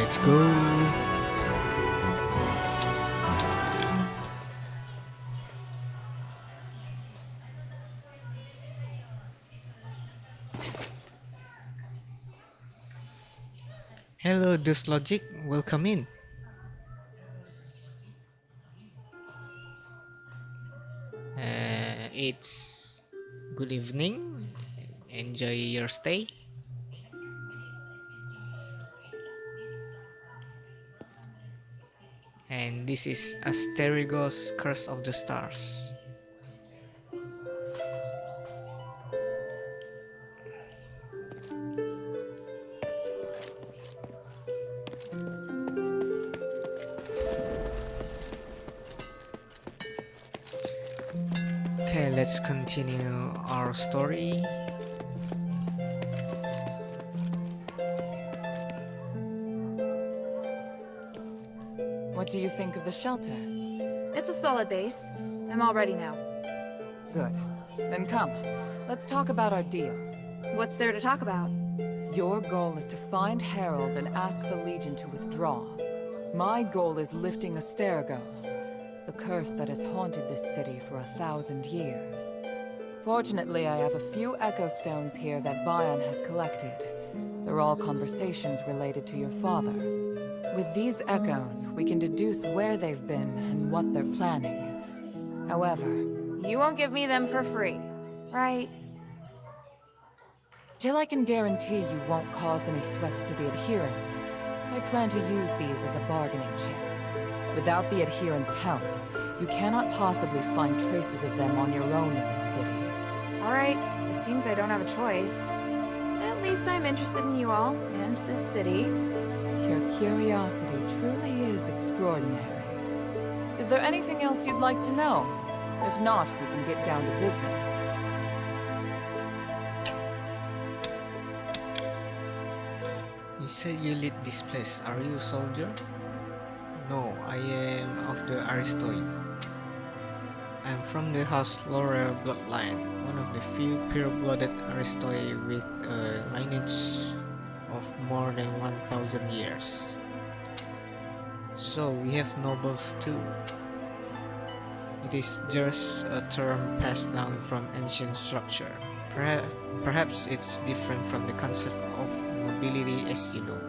Let's go. Hello, this logic. Welcome in. It's good evening. Enjoy your stay. And this is Asterigos Curse of the Stars. Okay, let's continue our story. What do you think of the shelter? It's a solid base. I'm all ready now. Good. Then come. Let's talk about our deal. What's there to talk about? Your goal is to find Harold and ask the Legion to withdraw. My goal is lifting Asterigos, the curse that has haunted this city for 1,000 years. Fortunately, I have a few echo stones here that Bion has collected. They're all conversations related to your father. With these echoes, we can deduce where they've been and what they're planning. However, You won't give me them for free, right? till I can guarantee you won't cause any threats to the adherents, I plan to use these as a bargaining chip. Without the adherents' help, you cannot possibly find traces of them on your own in this city. Alright, it seems I don't have a choice. At least I'm interested in you all, and this city. Your curiosity truly is extraordinary. Is there anything else you'd like to know? If not, we can get down to business. You said you lead this place. Are you a soldier? No, I am of the Aristoi. I'm from the House Laurel bloodline, one of the few pure-blooded Aristoi with a lineage of more than 1,000 years. So we have nobles too. It is just a term passed down from ancient structure. Perhaps it's different from the concept of nobility as you know.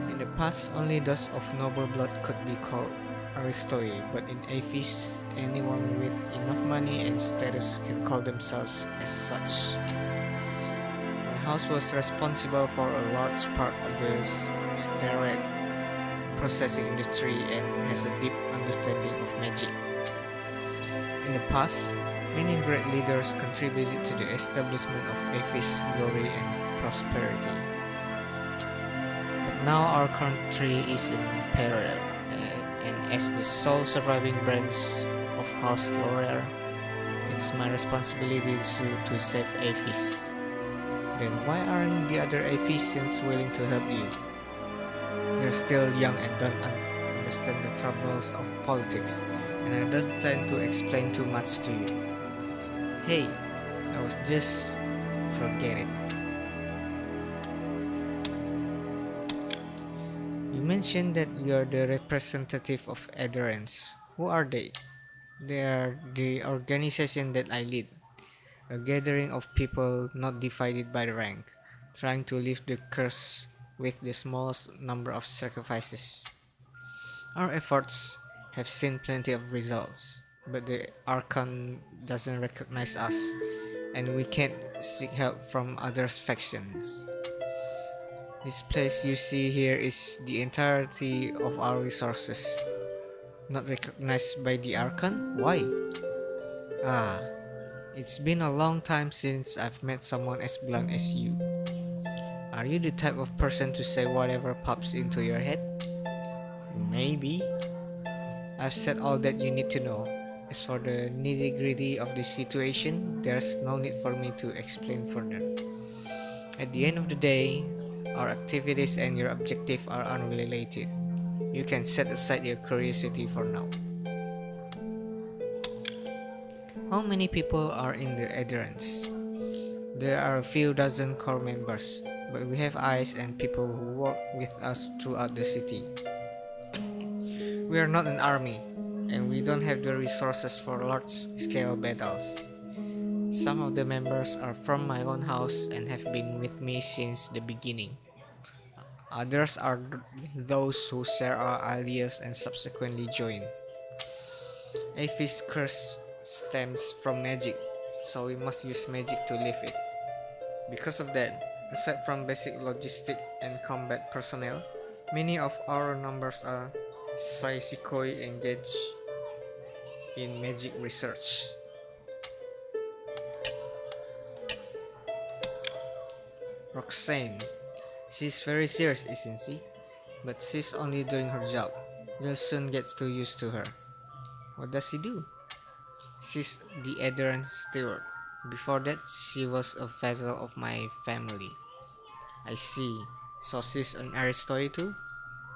In the past, only those of noble blood could be called aristoi, but in Aphis, anyone with enough money and status can call themselves as such. My house was responsible for a large part of the steroid processing industry and has a deep understanding of magic. In the past, many great leaders contributed to the establishment of Aphis' glory and prosperity. But now our country is in peril, and as the sole surviving branch of House Laurel, it's my responsibility to save Aphis. Then why aren't the other Aphisians willing to help you? You're still young and don't understand the troubles of politics, and I don't plan to explain too much to you. Hey, I was just... forget it. You mentioned that you're the representative of adherents. Who are they? They are the organization that I lead. A gathering of people not divided by rank, trying to lift the curse with the smallest number of sacrifices. Our efforts have seen plenty of results, but the Archon doesn't recognize us, and we can't seek help from other factions. This place you see here is the entirety of our resources. Not recognized by the Archon? Why? Ah, it's been a long time since I've met someone as blunt as you. Are you the type of person to say whatever pops into your head? Maybe. I've said all that you need to know. As for the nitty-gritty of the situation, there's no need for me to explain further. At the end of the day, our activities and your objective are unrelated. You can set aside your curiosity for now. How many people are in the adherents? There are a few dozen core members. but we have eyes and people who work with us throughout the city. We are not an army, and we don't have the resources for large-scale battles. Some of the members are from my own house and have been with me since the beginning. Others are those who share our ideas and subsequently join. Aphis curse stems from magic, so we must use magic to live it. Because of that, aside from basic logistic and combat personnel, many of our numbers are Saisikoi engaged in magic research. Roxane. She's very serious, isn't she? But she's only doing her job. You'll soon get too used to her. What does she do? She's the Aderan steward. Before that, she was a vassal of my family. I see. So she's an aristoi too?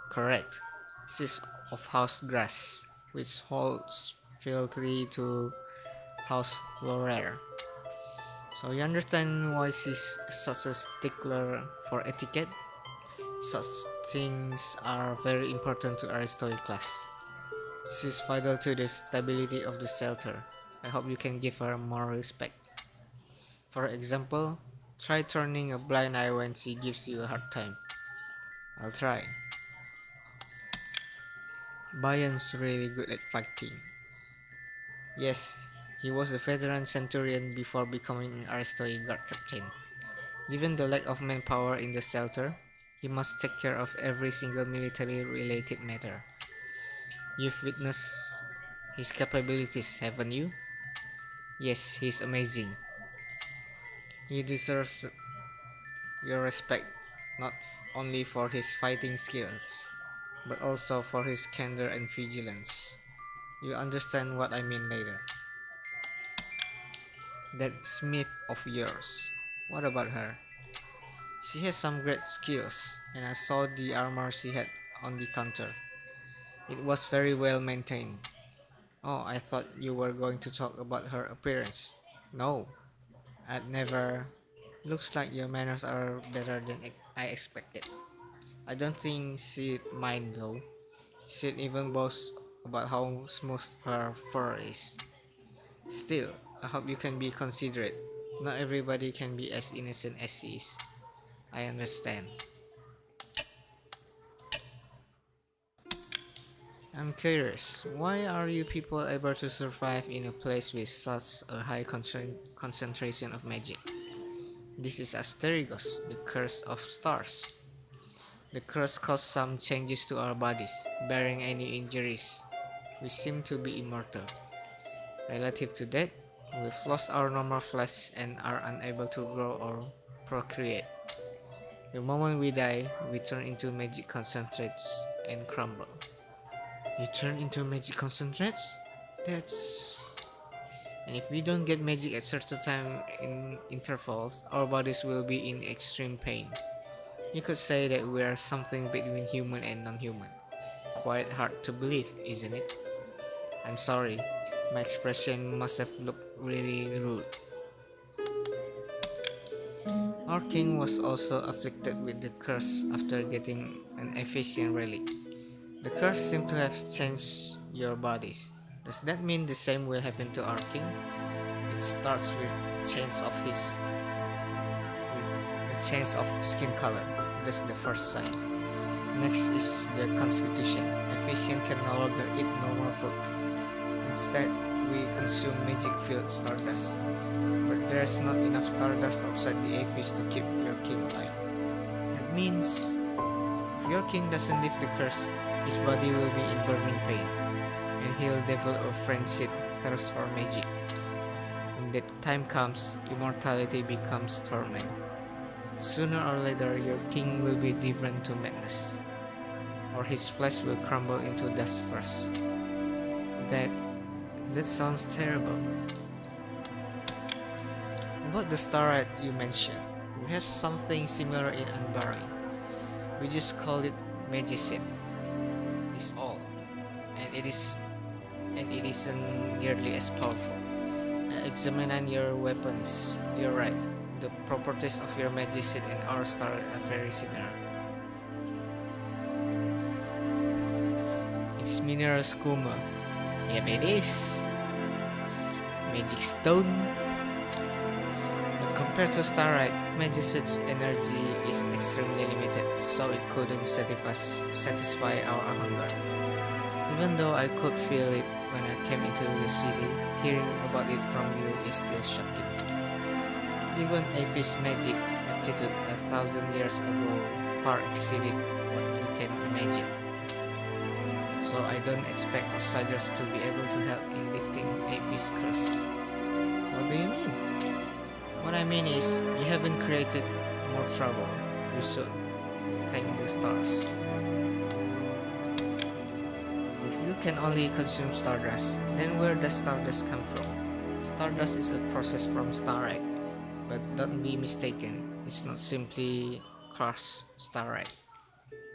Correct. She's of House Grass, which holds fealty to House Laurel. So you understand why she's such a stickler for etiquette? Such things are very important to aristoi class. She's vital to the stability of the shelter. I hope you can give her more respect. For example, try turning a blind eye when she gives you a hard time. I'll try. Bayon's really good at fighting. Yes, he was a veteran centurion before becoming an aristoi guard captain. Given the lack of manpower in the shelter, he must take care of every single military-related matter. You've witnessed his capabilities, haven't you? Yes, he's amazing. He deserves your respect, not only for his fighting skills, but also for his candor and vigilance. You understand what I mean later. That smith of yours, what about her? She has some great skills, and I saw the armor she had on the counter. It was very well maintained. Oh, I thought you were going to talk about her appearance. No, I'd never. Looks like your manners are better than I expected. I don't think she'd mind though. She'd even boast about how smooth her fur is. Still, I hope you can be considerate. Not everybody can be as innocent as she is. I understand. I'm curious, why are you people able to survive in a place with such a high concentration of magic? This is Asterigos, the curse of stars. The curse caused some changes to our bodies, bearing any injuries. We seem to be immortal. Relative to that, we've lost our normal flesh and are unable to grow or procreate. The moment we die, we turn into magic concentrates and crumble. You turn into magic concentrates? That's... And if we don't get magic at certain time in intervals, our bodies will be in extreme pain. You could say that we are something between human and non-human. Quite hard to believe, isn't it? I'm sorry, my expression must have looked really rude. Our king was also afflicted with the curse after getting an Ephesian relic. The curse seemed to have changed your bodies. Does that mean the same will happen to our king? It starts with the change of skin color. That's the first sign. Next is the constitution. Ephesian can no longer eat normal food. Instead, we consume magic-filled stardust. But there's not enough stardust outside the Aphis to keep your king alive. That means, if your king doesn't lift the curse, his body will be in burning pain, and he'll develop a frenzied thirst for magic. When that time comes, immortality becomes torment. Sooner or later, your king will be driven to madness, or his flesh will crumble into dust first. That sounds terrible. About the starlight you mentioned, we have something similar in Anbari. We just call it magicine. Is all, and it isn't nearly as powerful. Examine your weapons. You're right, the properties of your magicite and our star are very similar. It's mineral skooma. Yep, it is. Magic stone. But compared to starlight, magicite's energy is extremely limited, so it couldn't satisfy our hunger. Even though I could feel it when I came into the city, hearing about it from you is still shocking. Even Avis' magic aptitude 1,000 years ago far exceeded what you can imagine. So I don't expect outsiders to be able to help in lifting Avis' curse. What do you mean? What I mean is, you haven't created more trouble. You should thank the stars. If you can only consume stardust, then where does stardust come from? Stardust is a process from starlight, but don't be mistaken, it's not simply crushed starlight.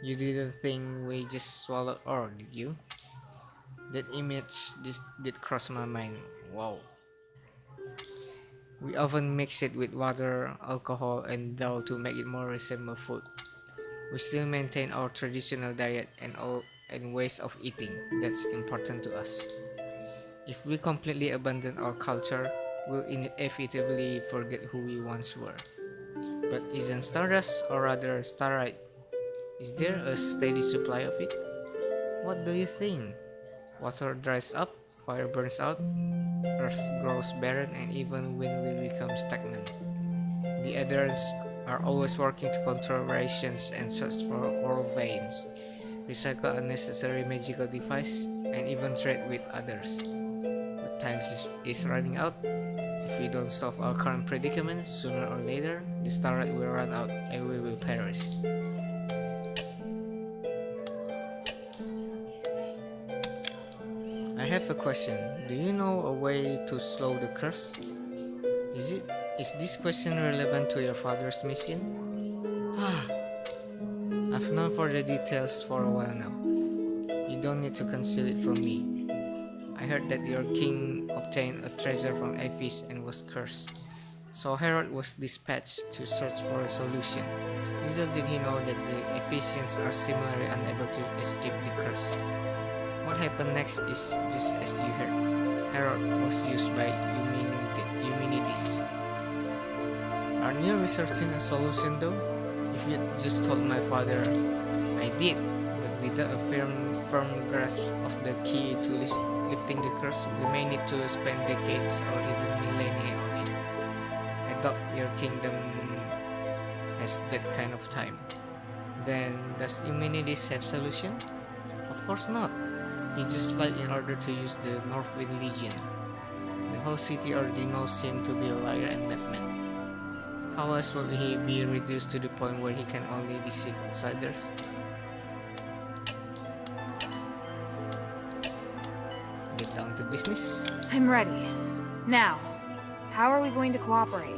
You didn't think we just swallowed ore, did you? That image just did cross my mind. Wow. We often mix it with water, alcohol, and dough to make it more resemble food. We still maintain our traditional diet and ways of eating that's important to us. If we completely abandon our culture, we'll inevitably forget who we once were. But isn't stardust, or rather starlight, is there a steady supply of it? What do you think? Water dries up, fire burns out, earth grows barren, and even when we become stagnant. The others are always working to control rations and search for ore veins, recycle unnecessary magical devices, and even trade with others. But time is running out. If we don't solve our current predicament, sooner or later, the starlight will run out and we will perish. I have a question. Do you know a way to slow the curse? Is this question relevant to your father's mission? Ah, I've known for the details for a while now. You don't need to conceal it from me. I heard that your king obtained a treasure from Avis and was cursed. So Herod was dispatched to search for a solution. Little did he know that the Ephesians are similarly unable to escape the curse. What happened next is just as you heard. Herod was used by Eumenides. Aren't you researching a solution though? If you just told my father, I did, but without a firm grasp of the key to lifting the curse, we may need to spend decades or even millennia on it. I doubt your kingdom has that kind of time. Then, does Eumenides have solution? Of course not. He just lied in order to use the Northwind Legion. The whole city already knows him to be a liar and madman. How else will he be reduced to the point where he can only deceive outsiders? Get down to business. I'm ready. Now, how are we going to cooperate?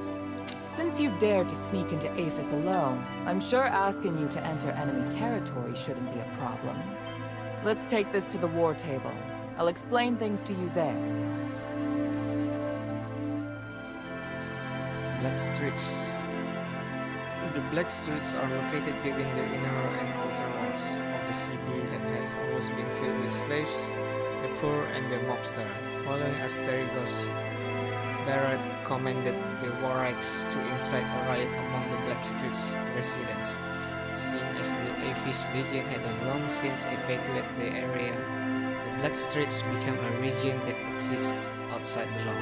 Since you dared to sneak into Aphis alone, I'm sure asking you to enter enemy territory shouldn't be a problem. Let's take this to the war table. I'll explain things to you there. Black Streets. The Black Streets are located between the inner and outer walls of the city that has always been filled with slaves, the poor, and the mobster. Following Asterigos, Barrett commanded the Warriors to incite a riot among the Black Streets residents. Seeing as the Aphis Legion had long since evacuated the area, the Black Streets became a region that exists outside the law.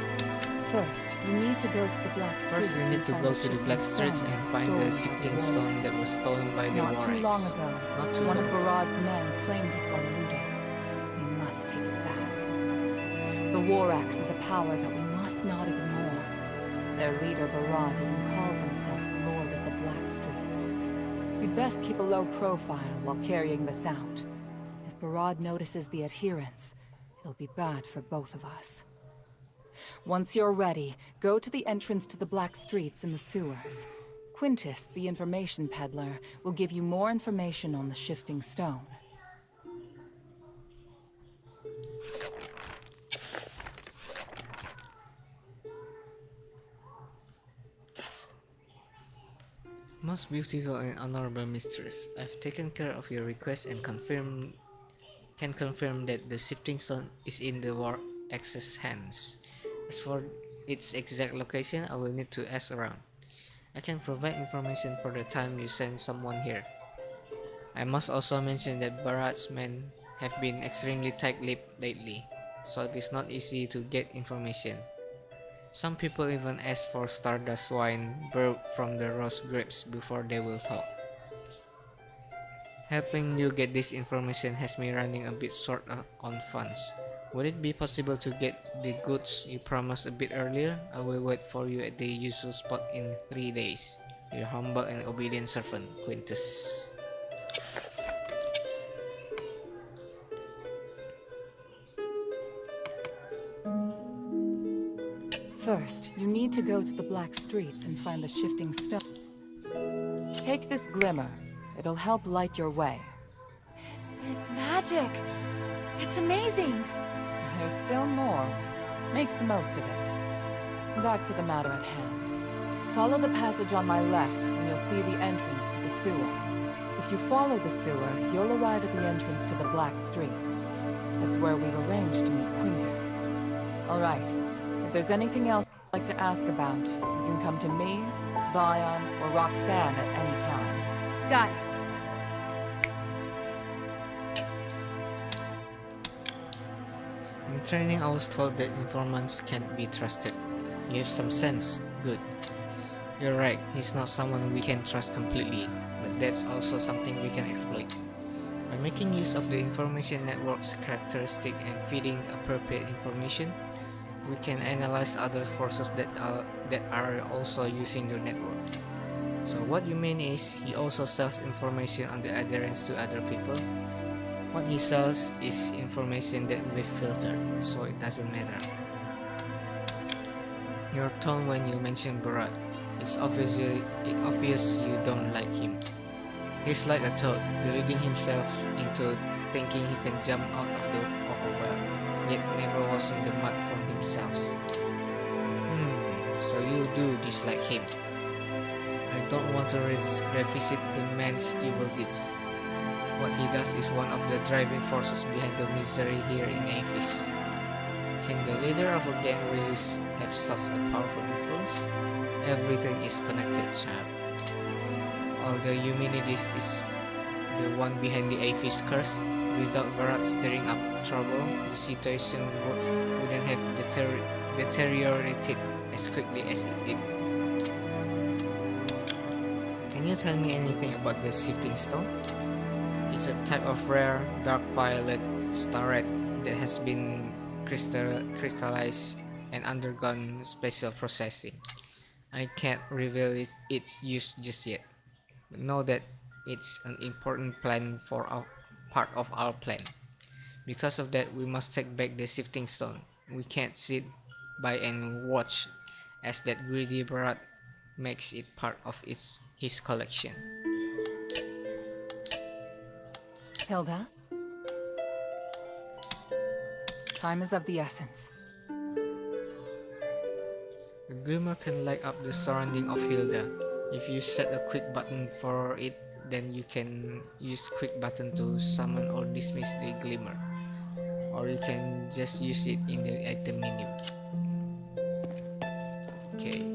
First, you need to go to the Black Streets. First, you need to go to the Black Streets and find the shifting stone that was stolen by the Not too long Warriors. ago, Not too one long. of Barad's men claimed it while looting. We must take it back. The War Axe is a power that we must not ignore. Their leader, Barad, even calls himself Lord of the Black Streets. We'd best keep a low profile while carrying this out. If Barad notices the adherents, it'll be bad for both of us. Once you're ready, go to the entrance to the Black Streets in the sewers. Quintus, the information peddler, will give you more information on the shifting stone. Most beautiful and honorable mistress, I've taken care of your request and can confirm that the shifting stone is in the war axe's hands. As for its exact location, I will need to ask around. I can provide information for the time you send someone here. I must also mention that Bharat's men have been extremely tight-lipped lately, so it is not easy to get information. Some people even ask for stardust wine brewed from the rose grapes before they will talk. Helping you get this information has me running a bit short on funds. Would it be possible to get the goods you promised a bit earlier? I will wait for you at the usual spot in 3 days. Your humble and obedient servant, Quintus. First, you need to go to the black streets and find the shifting stone. Take this glimmer. It'll help light your way. This is magic. It's amazing. There's still more. Make the most of it. Back to the matter at hand. Follow the passage on my left, and you'll see the entrance to the sewer. If you follow the sewer, you'll arrive at the entrance to the black streets. That's where we've arranged to meet Quintus. All right. If there's anything else you'd like to ask about, you can come to me, Bion, or Roxanne at any time. Got it. In training, I was told that informants can't be trusted. You have some sense. Good. You're right, he's not someone we can trust completely, but that's also something we can exploit. By making use of the information network's characteristic and feeding appropriate information, we can analyze other forces that are also using the network. So what you mean is, he also sells information on the adherence to other people? What he sells is information that we filter, so it doesn't matter. Your tone when you mention Bharat, it's obvious you don't like him. He's like a toad, deluding himself into thinking he can jump out of a well, yet never washing the mud from himself. So you do dislike him. I don't want to revisit the man's evil deeds. What he does is one of the driving forces behind the misery here in Avis. Can the leader of a gang really have such a powerful influence? Everything is connected, child. Although Eumenides is the one behind the Avis curse, without Bharat stirring up trouble, the situation wouldn't have deteriorated as quickly as it did. Can you tell me anything about the shifting stone? It's a type of rare, dark violet starret that has been crystallized and undergone special processing. I can't reveal its use just yet, but know that it's an important part of our plan. Because of that, we must take back the shifting stone. We can't sit by and watch as that greedy Bharat makes it part of his collection. Hilda? Time is of the essence. The glimmer can light up the surrounding of Hilda. If you set a quick button for it, then you can use quick button to summon or dismiss the glimmer. Or you can just use it in the item menu. Okay.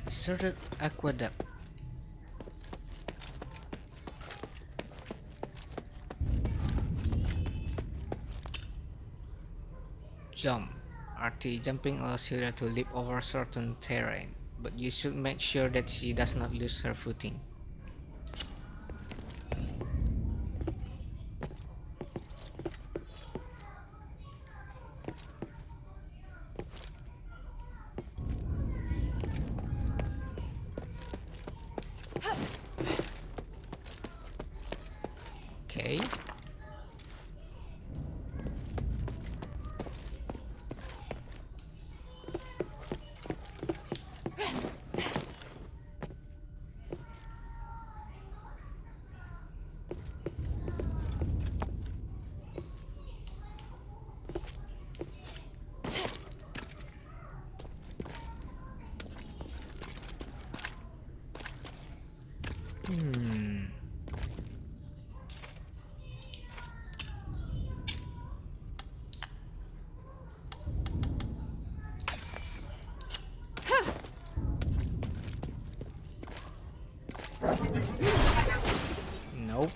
Deserted aqueduct. Jump. RT jumping allows Hilda to leap over certain terrain, but you should make sure that she does not lose her footing. Okay. Hmm. Nope.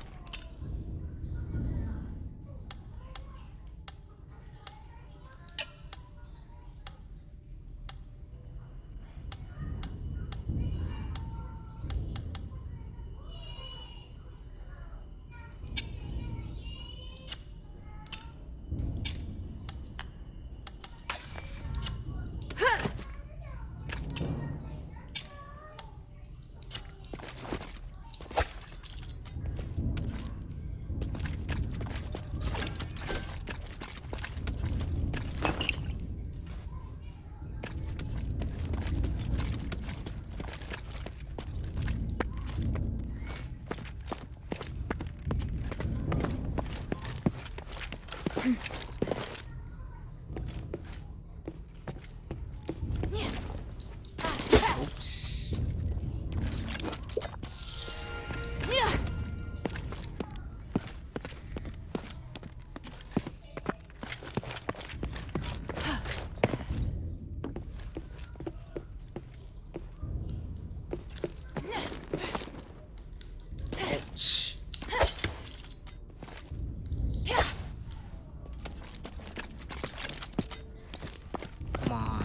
Oops. Ouch. Come on.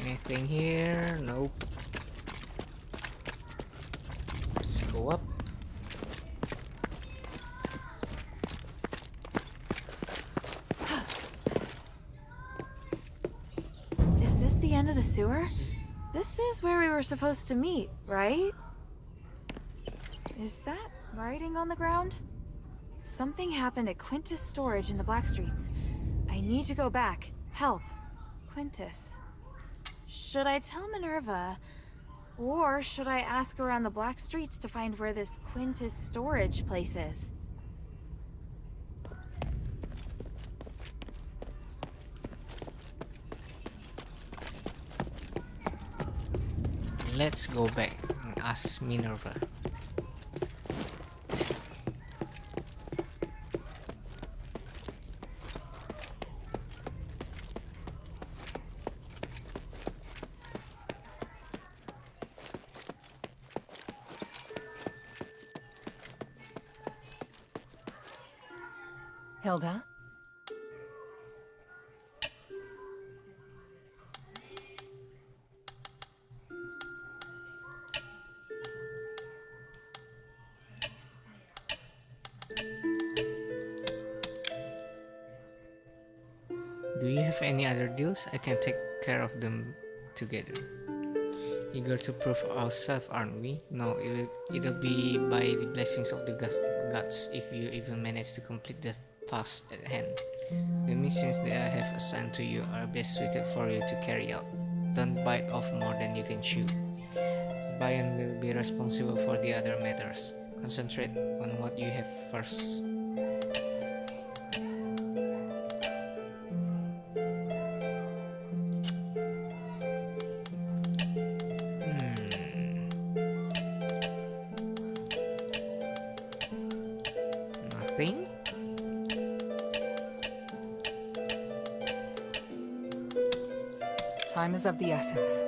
Anything here? Nope. Let's go up. Is this the end of the sewer? This is where we were supposed to meet, right? Is that writing on the ground? Something happened at Quintus Storage in the Blackstreets. I need to go back. Help. Quintus. Should I tell Minerva? Or should I ask around the Blackstreets to find where this Quintus Storage place is? Let's go back and ask Minerva. Hilda? Do you have any other deals? I can take care of them together. Eager to prove ourselves, aren't we? No, it'll be by the blessings of the gods if you even manage to complete the task at hand. The missions that I have assigned to you are best suited for you to carry out. Don't bite off more than you can chew. Bayan will be responsible for the other matters. Concentrate on what you have first. Nothing? Time is of the essence.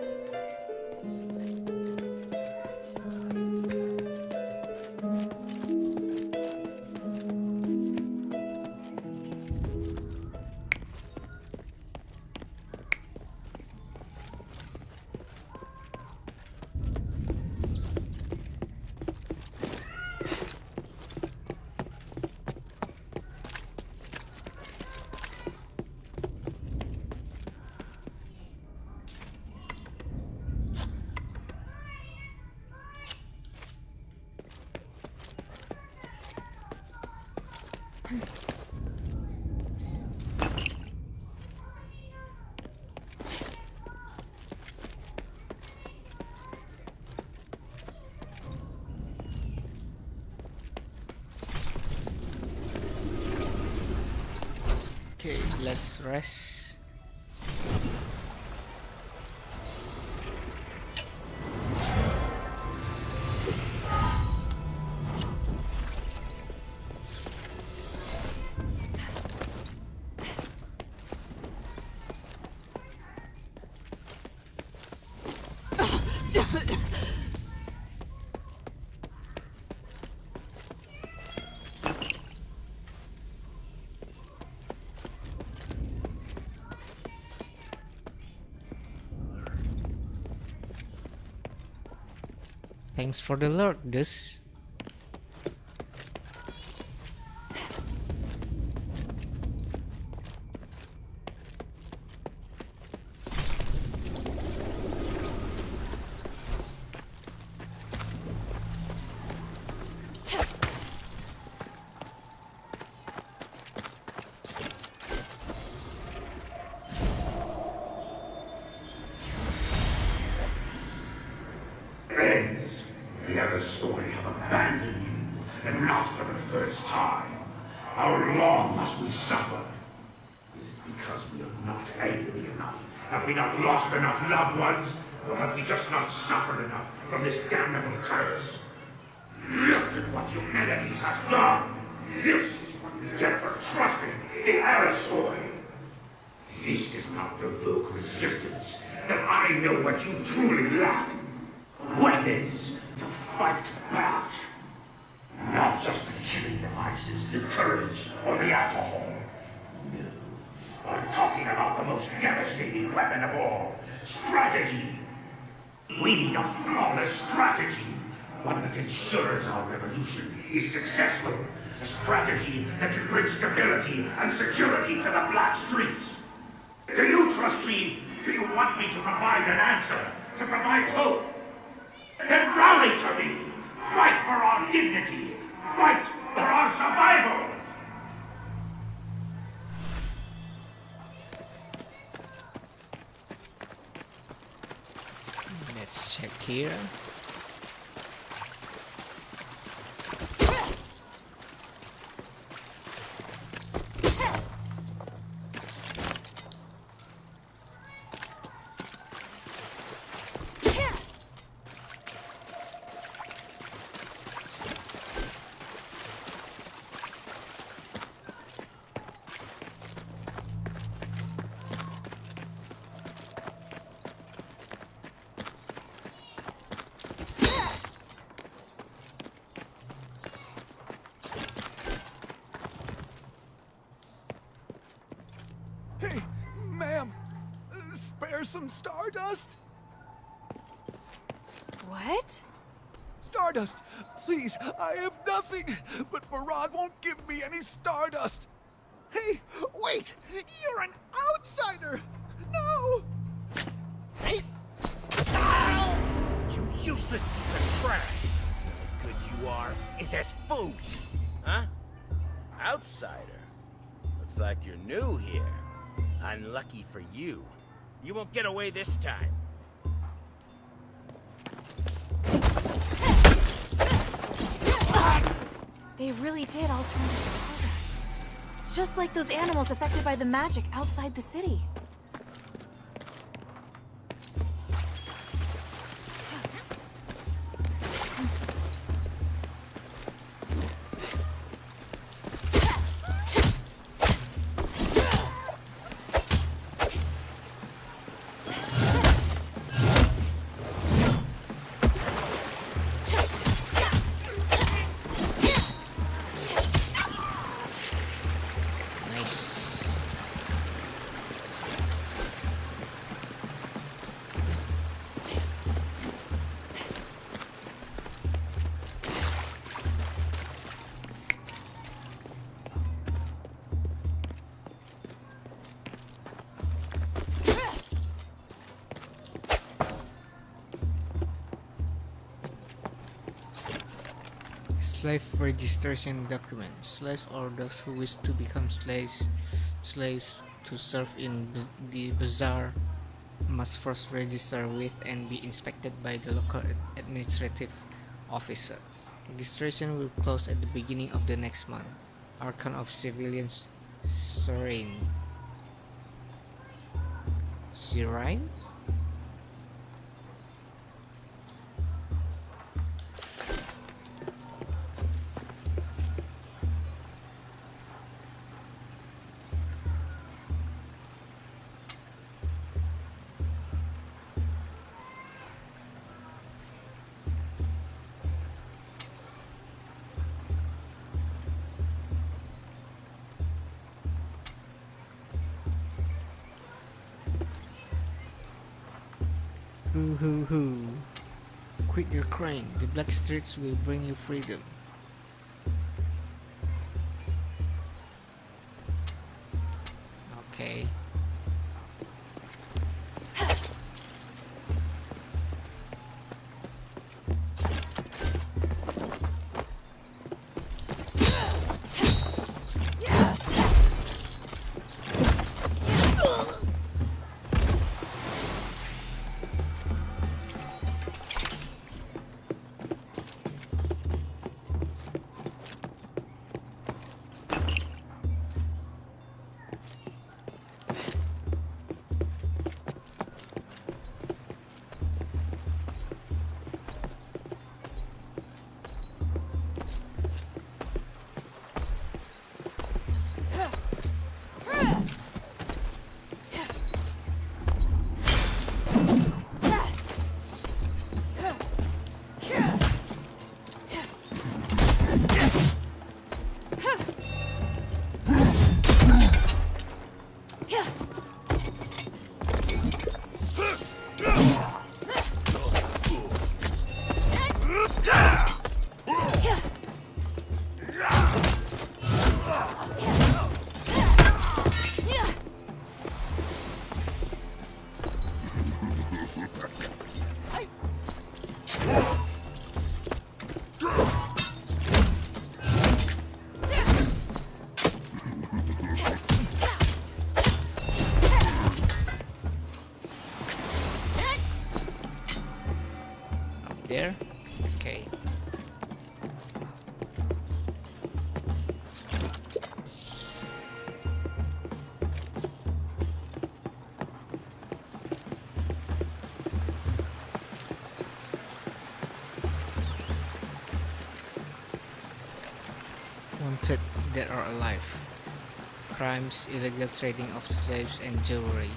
Okay, let's rest. Thanks for the alert, Dus. Friends, we have a story of abandoning you, and not for the first time. How long must we suffer? Is it because we are not angry enough? Have we not lost enough loved ones? Or have we just not suffered enough from this damnable curse? Look at what humanity has done! This is what we get for trusting the Aristoi! This does not provoke resistance, then I know what you truly lack. Weapons to fight back. Not just the killing devices, the courage, or the alcohol. No. I'm talking about the most devastating weapon of all. Strategy. We need a flawless strategy. One that ensures our revolution is successful. A strategy that can bring stability and security to the Black Streets. Do you trust me? Do you want me to provide an answer? To provide hope? Then rally to me! Fight for our dignity! Fight for our survival! Let's check here. Hey, ma'am, spare some stardust? What? Stardust, please, I have nothing, but Farad won't give me any stardust. Hey, wait, you're an outsider! No! Hey! Ow! You useless piece of trash! The good you are is as food! Huh? Outsider? Looks like you're new here. Unlucky for you. You won't get away this time. They really did all turn to stardust. Just like those animals affected by the magic outside the city. Nice. Slave registration documents. Slaves or those who wish to become slaves to serve in the bazaar must first register with and be inspected by the local administrative officer. Registration will close at the beginning of the next month. Archon of Civilians Serene. Sirine? Hoo hoo hoo. Quit your crying. The black streets will bring you freedom. Okay. There? Okay. Wanted dead or alive. Crimes, illegal trading of slaves and jewelry.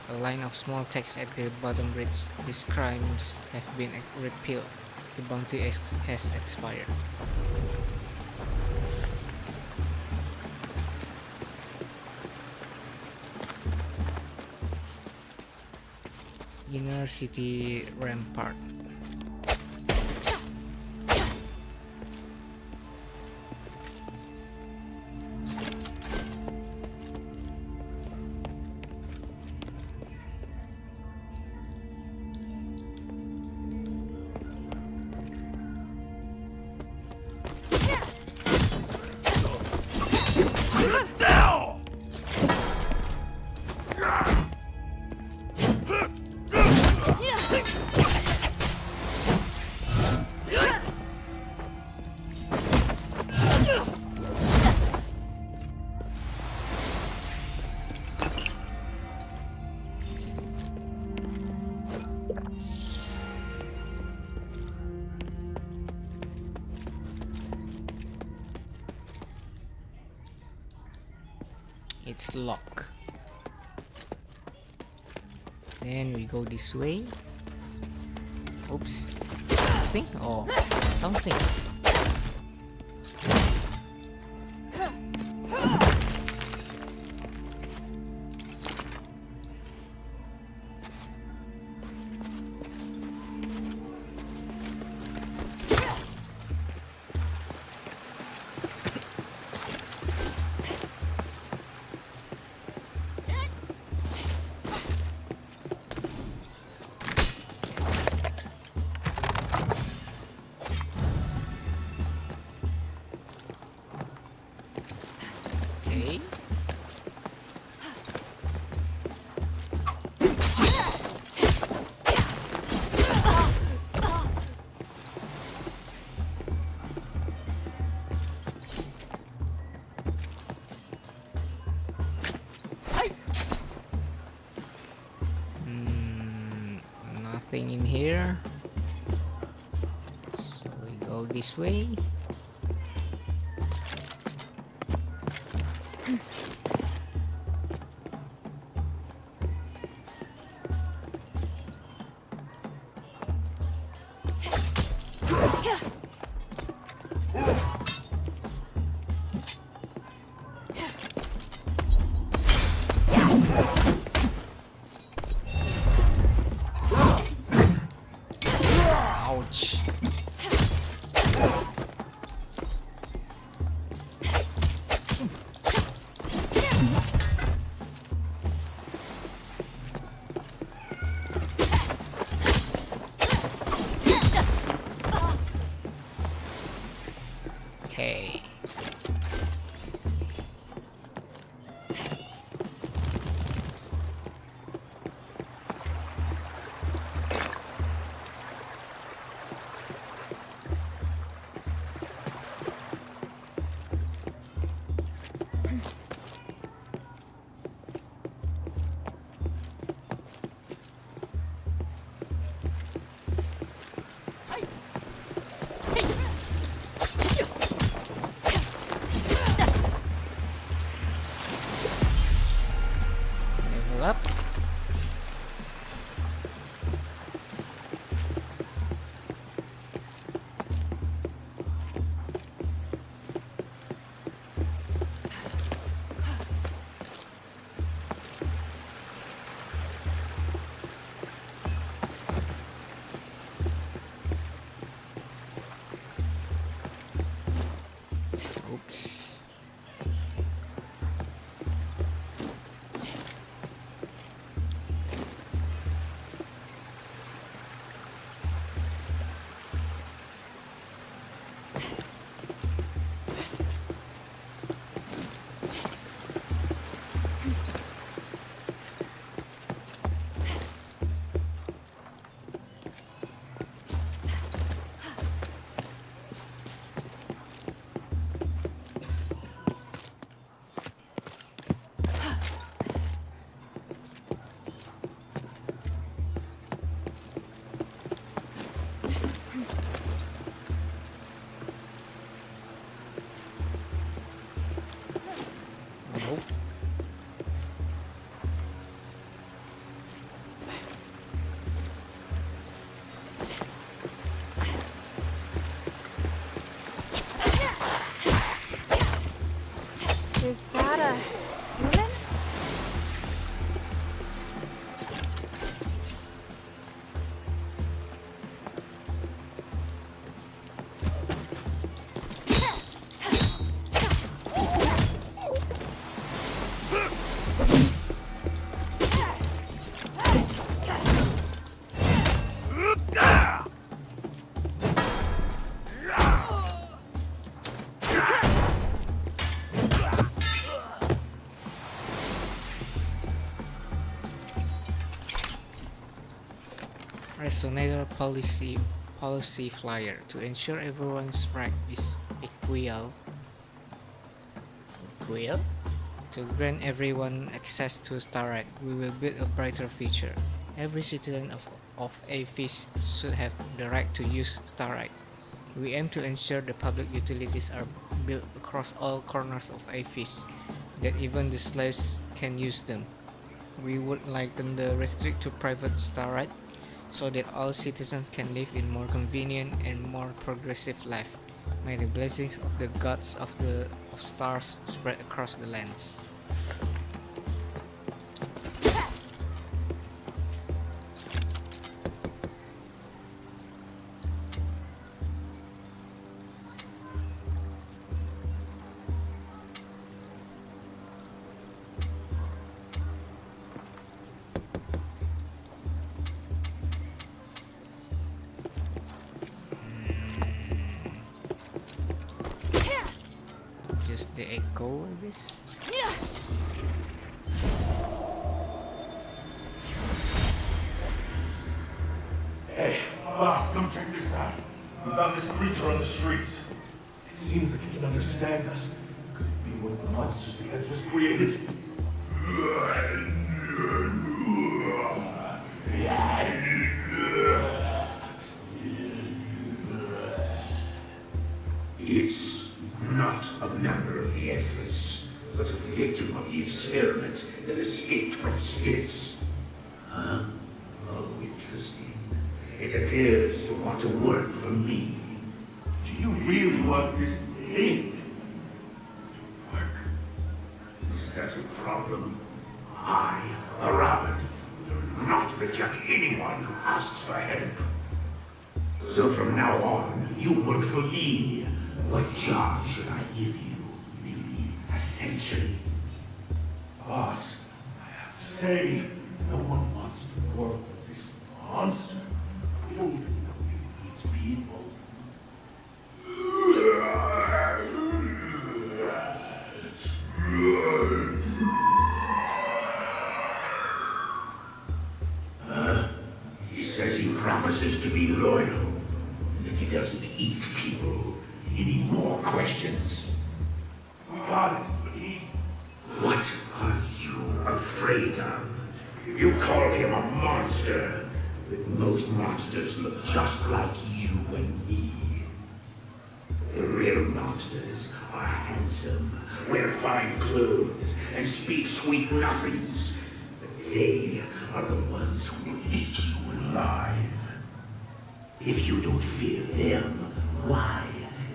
A line of small text at the bottom reads, "These crimes have been repealed. The bounty has expired." Inner City Rampart. It's locked. Then we go this way. Oops. Something? Oh, something. Okay. Nothing in here. So we go this way. Ouch. Okay. Level up. Oops. Nope. Is that a human? Resonator policy flyer to ensure everyone's rank is equal. To grant everyone access to Starlight, we will build a brighter future. Every citizen of Aphis should have the right to use Starlight. We aim to ensure the public utilities are built across all corners of Aphis. that even the slaves can use them. We would lighten the restrict to private star right, so that all citizens can live in more convenient and more progressive life. May the blessings of the gods of stars spread across the lands. Just the echo, I guess. Hey, boss, come check this out. We found this creature on the streets. It seems like it can understand us. Could it be one of the monsters the Editors created? It's not a member of the Ethers, but a victim of the experiment that escaped from Styx. Huh? Oh, interesting. It appears to want to work for me. Do you really want this thing to work? Is that a problem? I, a rabbit, will not reject anyone who asks for help. So from now on, you work for me. What job should I give you? Maybe a century? Boss, I have to say, no one wants to work with this monster. We don't even know if it eats people. He says he promises to be loyal, that he doesn't eat people. Any more questions? We got it, but he... What are you afraid of? You call him a monster, but most monsters look just like you and me. The real monsters are handsome, wear fine clothes, and speak sweet nothings. But they are the ones who will eat you alive. If you don't fear them, why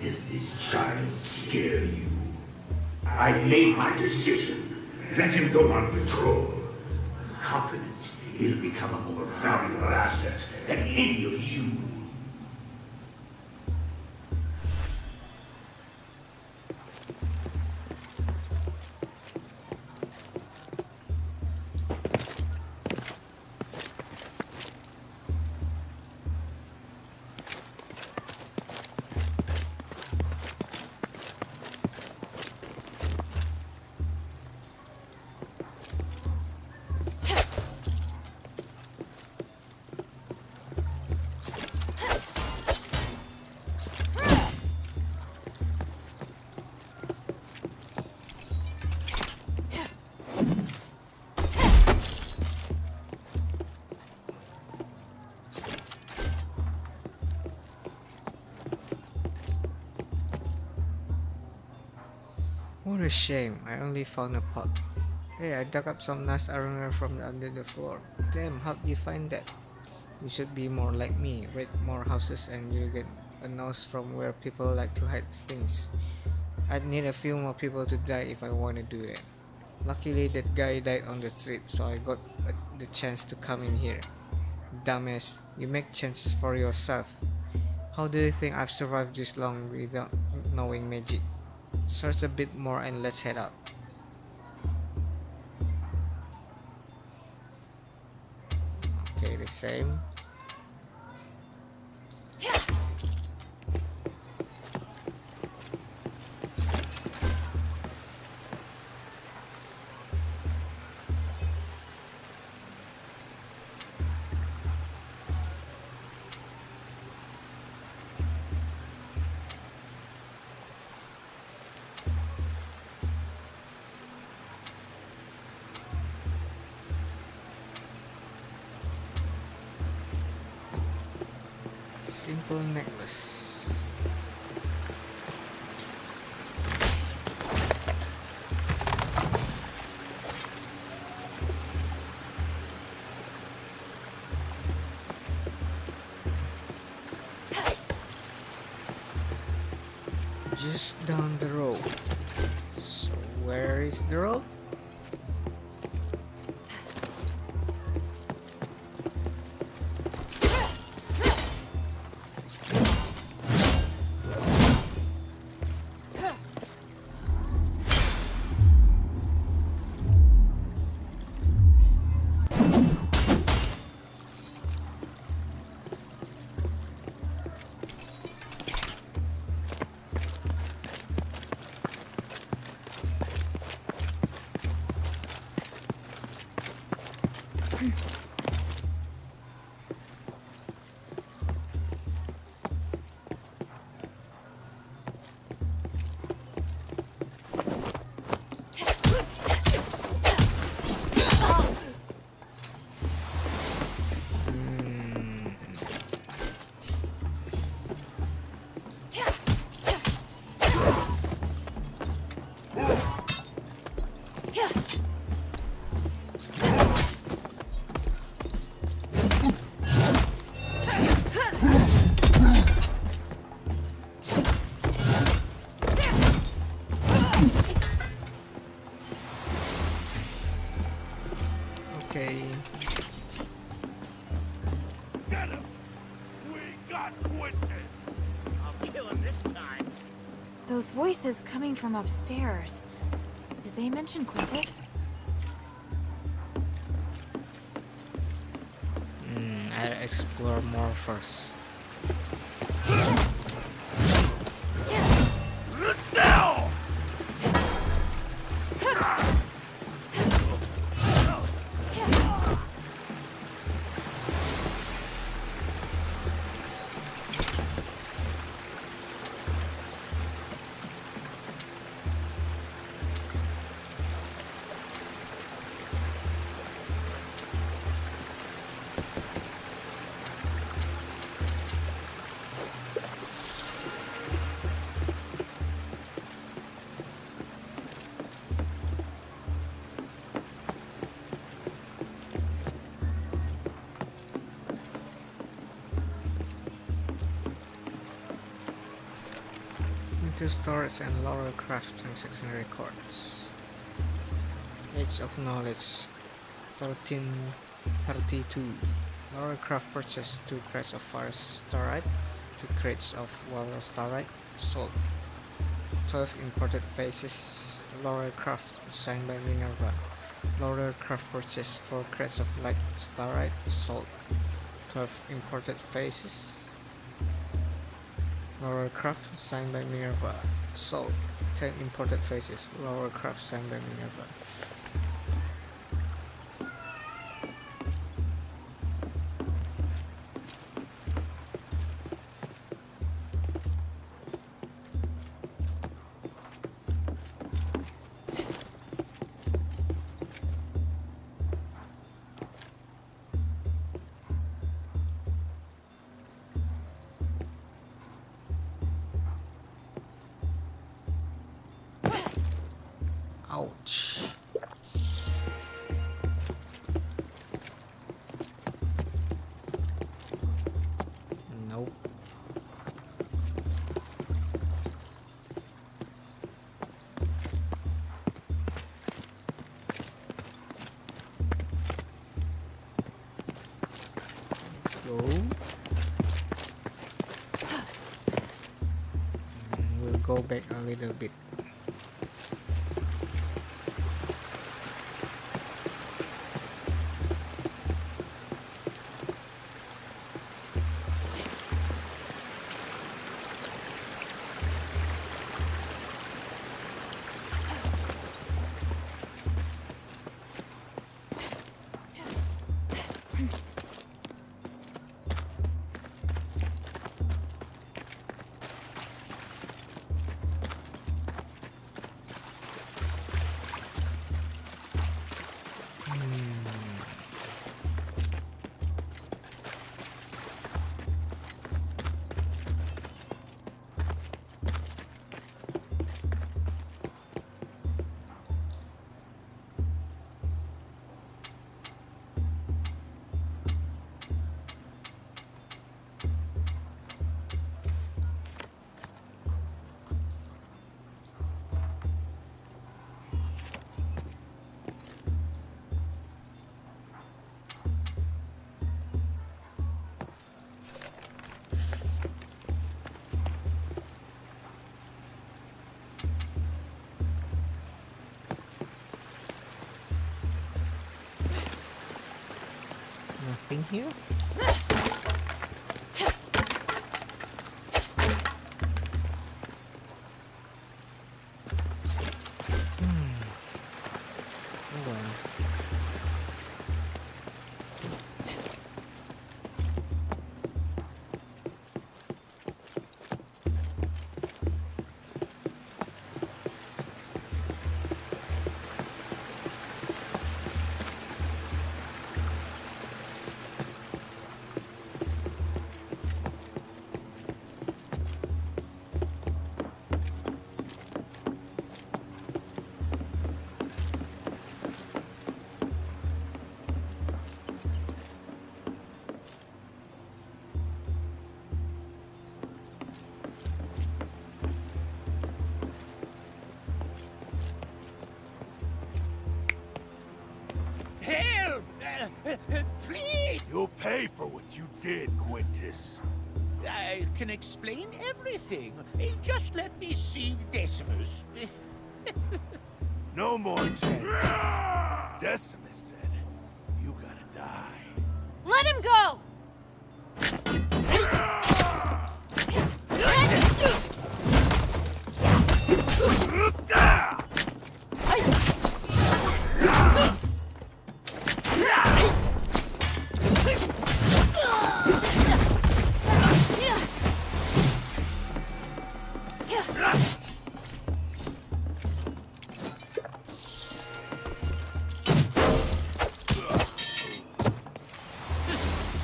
does this child scare you? I've made my decision. Let him go on patrol. I'm confident he'll become a more valuable asset than any of you. What a shame, I only found a pot. Hey, I dug up some nice iron from under the floor. Damn, how'd you find that? You should be more like me, raid more houses and you get a nose from where people like to hide things. I'd need a few more people to die if I want to do that. Luckily that guy died on the street, so I got the chance to come in here. Dumbass, you make chances for yourself. How do you think I've survived this long without knowing magic? Search a bit more and let's head out. Okay, the same. Simple necklace. just down the road. So where is the road? Okay. Get him! We got witness! I'll kill him this time. Those voices coming from upstairs. Did they mention Quintus? I'll explore more first. Now! Into storage and lower craft transaction records. Age of Knowledge 1332. Lower craft purchased 2 crates of forest starite, 2 crates of walrus starite, sold. 12 imported faces. Lower craft signed by Minerva. Lower craft purchased 4 crates of light starite, sold. 12 imported faces. Lower craft signed by Minerva, sold. 10 imported faces. Lower craft signed by Minerva. Ouch. Nope. Let's go. We'll go back a little bit. nothing here? Well, Help! Please! You'll pay for what you did, Quintus. I can explain everything. Just let me see Decimus. No more chances. Decimus said, you gotta die. Let him go!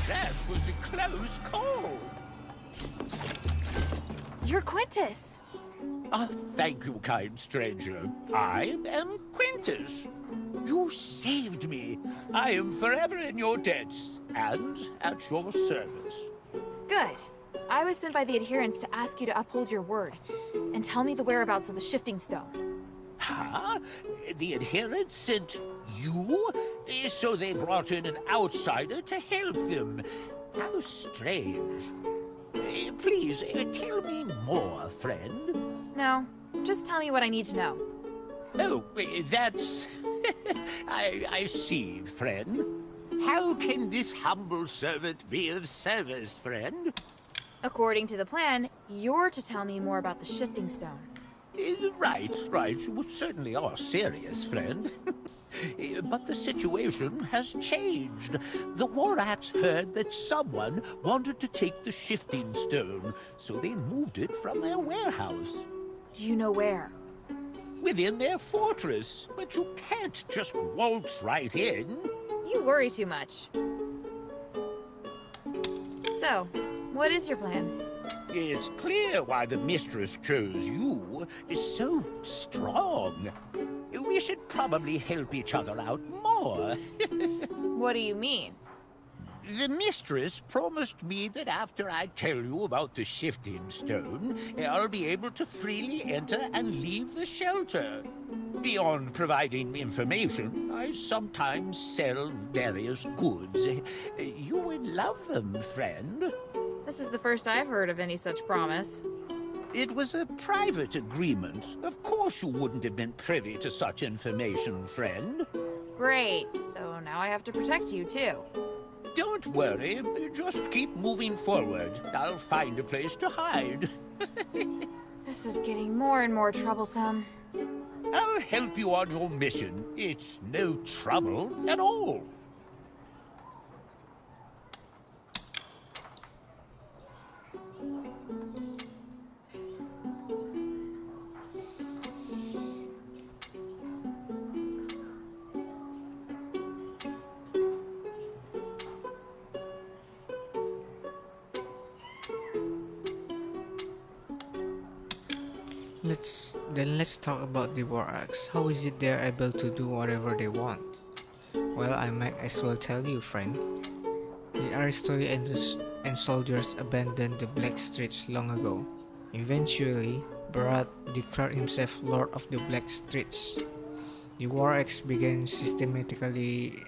That was a close call. You're Quintus. Thank you, kind stranger. I am Quintus. You saved me. I am forever in your debts and at your service. Good. I was sent by the adherents to ask you to uphold your word and tell me the whereabouts of the shifting stone. Huh? The adherents sent you? So they brought in an outsider to help them. How strange. Please, tell me more, friend. No, just tell me what I need to know. Oh, that's... I see, friend. How can this humble servant be of service, friend? According to the plan, you're to tell me more about the shifting stone. Right. You certainly are serious, friend. But the situation has changed. The Warats heard that someone wanted to take the shifting stone, so they moved it from their warehouse. Do you know where? Within their fortress, but you can't just waltz right in. You worry too much. So, what is your plan? It's clear why the mistress chose you. Is so strong. We should probably help each other out more. What do you mean? The mistress promised me that after I tell you about the shifting stone, I'll be able to freely enter and leave the shelter. Beyond providing information, I sometimes sell various goods. You would love them, friend. This is the first I've heard of any such promise. It was a private agreement. Of course you wouldn't have been privy to such information, friend. Great, so now I have to protect you too. Don't worry, just keep moving forward. I'll find a place to hide. This is getting more and more troublesome. I'll help you on your mission. It's no trouble at all. Let's talk about the war axe. How is it they're able to do whatever they want? Well, I might as well tell you, friend. The Aristoi and soldiers abandoned the Black Streets long ago. Eventually, Barat declared himself Lord of the Black Streets. The war axe began systemically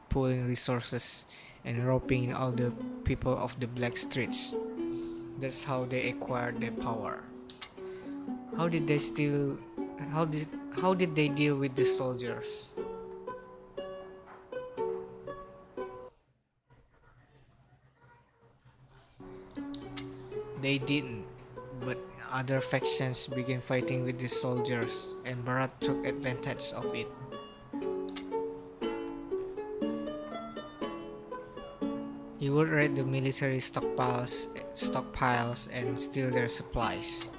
pooling resources and roping in all the people of the Black Streets. That's how they acquired their power. How did they deal with the soldiers? They didn't, but other factions began fighting with the soldiers, and Barat took advantage of it. He would raid the military stockpiles and steal their supplies.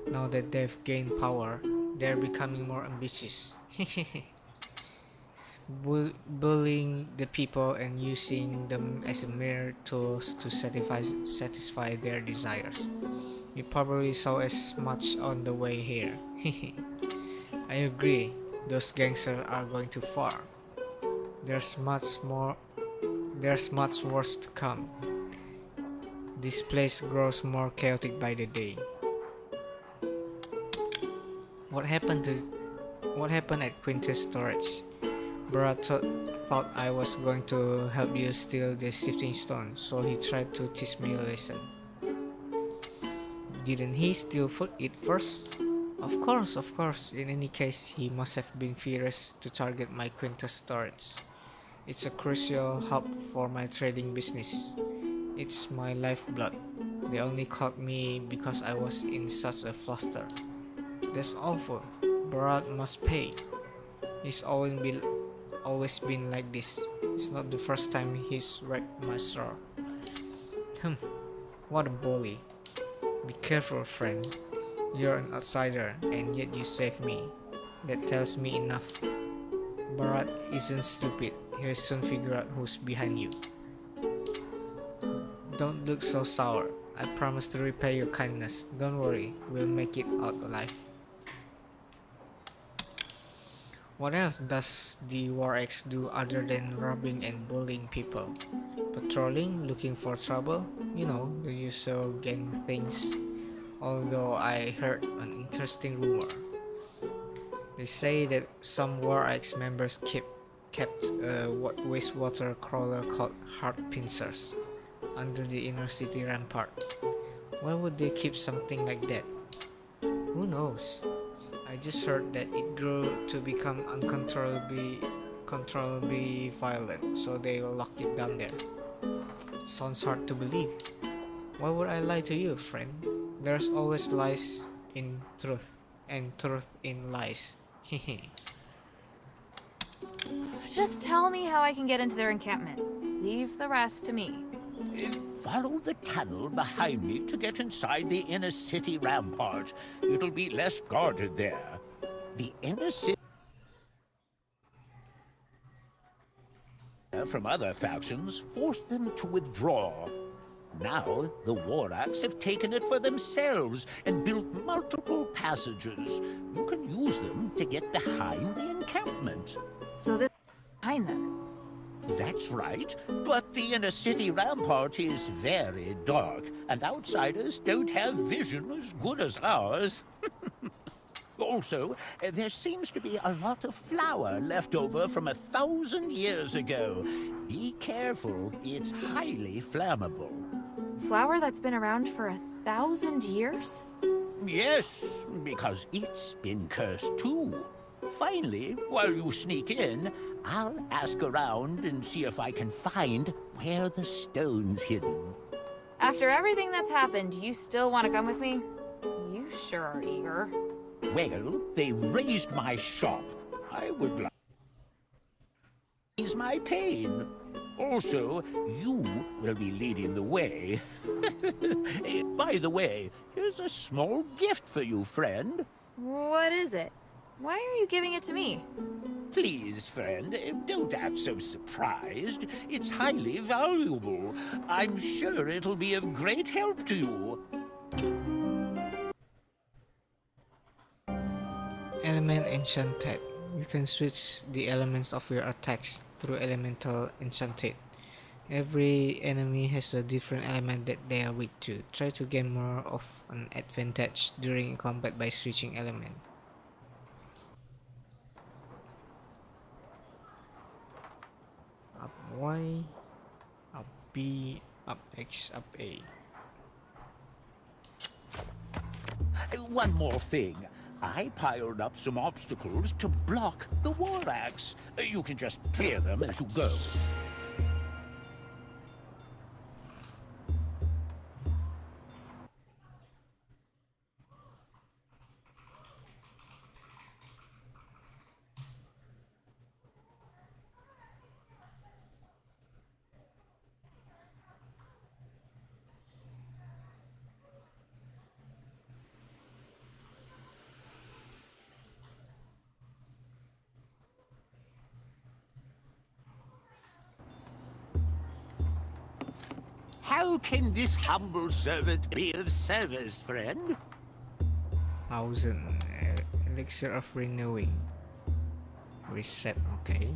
Now that they've gained power, they're becoming more ambitious. Bullying the people and using them as mere tools to satisfy their desires. You probably saw as much on the way here. I agree, those gangsters are going too far. There's much worse to come. This place grows more chaotic by the day. What happened at Quintus storage? Barat thought I was going to help you steal the shifting stone, so he tried to teach me a lesson. Didn't he steal it first? Of course. In any case, he must have been furious to target my Quintus storage. It's a crucial hub for my trading business. It's my lifeblood. They only caught me because I was in such a fluster. That's awful. Barat must pay. He's always been like this. It's not the first time he's wrecked my store. What a bully. Be careful, friend. You're an outsider, and yet you saved me. That tells me enough. Barat isn't stupid. He'll soon figure out who's behind you. Don't look so sour. I promise to repay your kindness. Don't worry, we'll make it out alive. What else does the War Axe do other than robbing and bullying people? Patrolling, looking for trouble, the usual gang things. Although I heard an interesting rumor. They say that some War Axe members kept a wastewater crawler called Heart Pincers under the inner city rampart. Why would they keep something like that? Who knows? I just heard that it grew to become uncontrollably violent, so they locked it down there. Sounds hard to believe. Why would I lie to you, friend? There's always lies in truth, and truth in lies. Just tell me how I can get into their encampment. Leave the rest to me. Follow the tunnel behind me to get inside the inner city rampart. It'll be less guarded there. The inner city from other factions forced them to withdraw. Now, the Warax have taken it for themselves and built multiple passages. You can use them to get behind the encampment. So this is behind them. That's right, but the inner city rampart is very dark, and outsiders don't have vision as good as ours. Also, there seems to be a lot of flour left over from 1,000 years ago. Be careful, it's highly flammable. Flower that's been around for 1,000 years? Yes, because it's been cursed too. Finally, while you sneak in, I'll ask around and see if I can find where the stone's hidden. After everything that's happened, you still want to come with me? You sure are eager. Well, they raised my shop. I would like to ease my pain. Also, you will be leading the way. By the way, here's a small gift for you, friend. What is it? Why are you giving it to me? Please, friend, don't act so surprised. It's highly valuable. I'm sure it'll be of great help to you. Element Enchanted. You can switch the elements of your attacks through Elemental Enchanted. Every enemy has a different element that they are weak to. Try to gain more of an advantage during combat by switching element. Up Y, up B, up X, up A. One more thing. I piled up some obstacles to block the Warax. You can just clear them as you go. How can this humble servant be of service, friend? 1000 elixir of renewing. Reset, okay.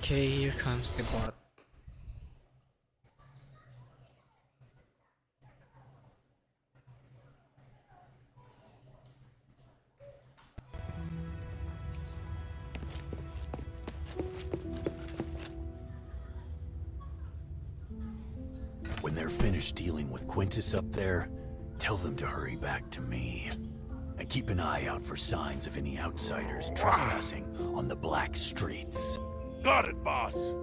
Okay, here comes the bot. When they're finished dealing with Quintus up there, tell them to hurry back to me. And keep an eye out for signs of any outsiders trespassing on the black streets. Got it, boss.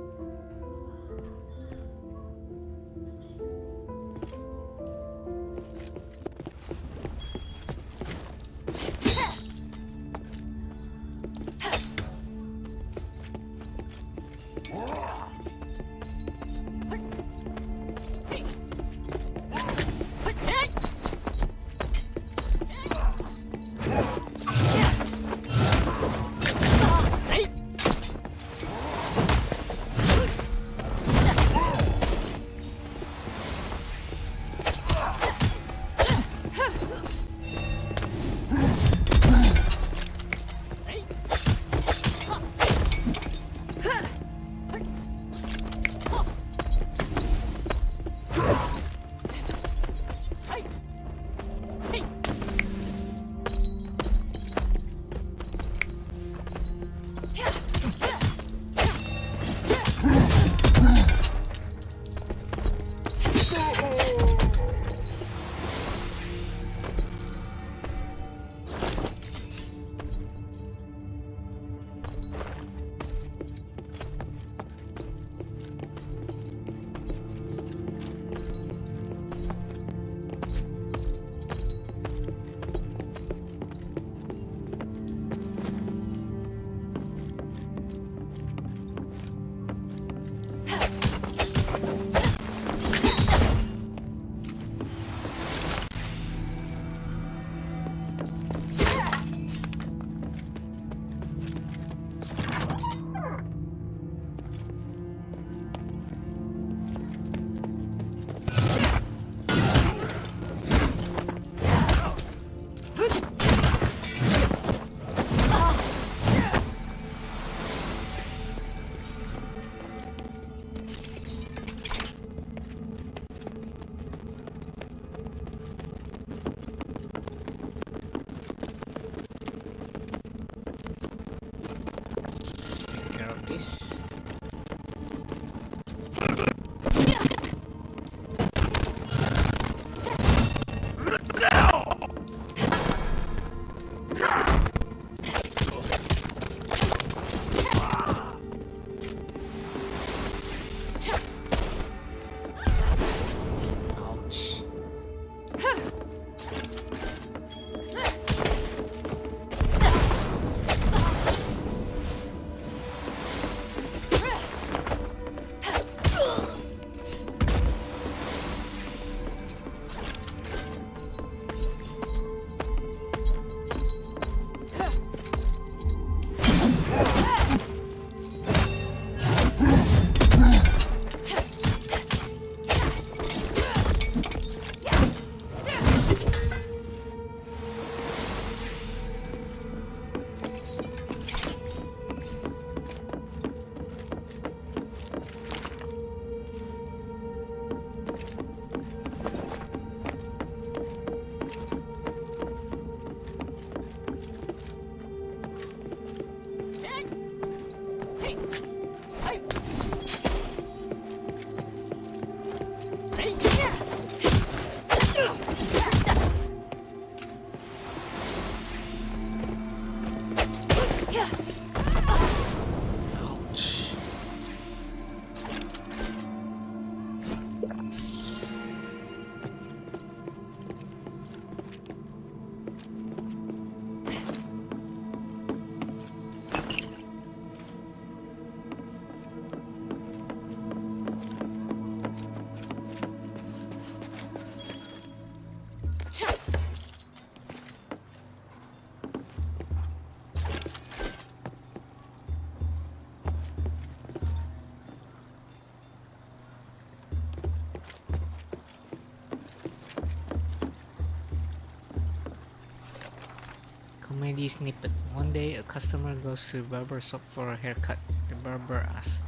Comedy snippet. One day, a customer goes to the barber shop for a haircut. The barber asks,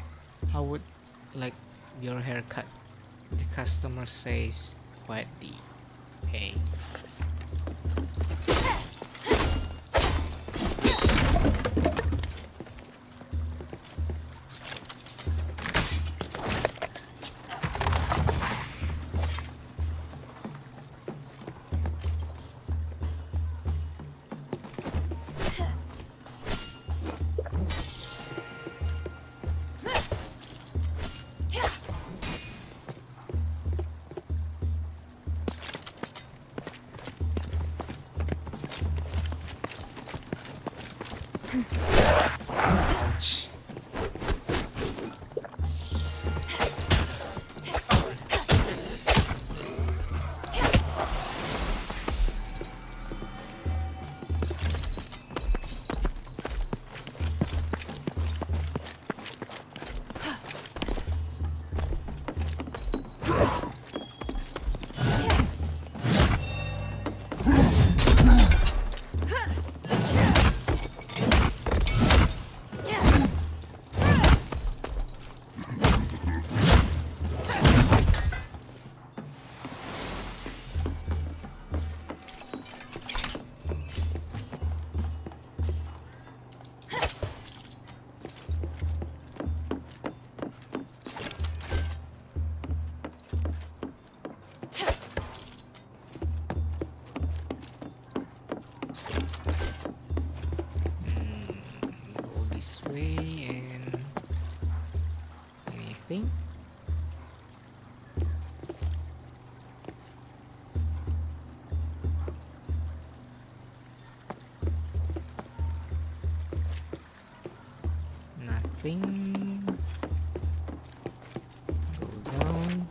"How would like your haircut?" The customer says, "What the hey?" Ouch. Go this way and anything. Nothing. Go down.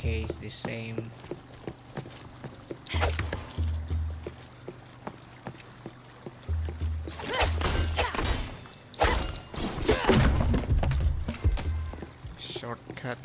Okay, it's the same. Shortcut.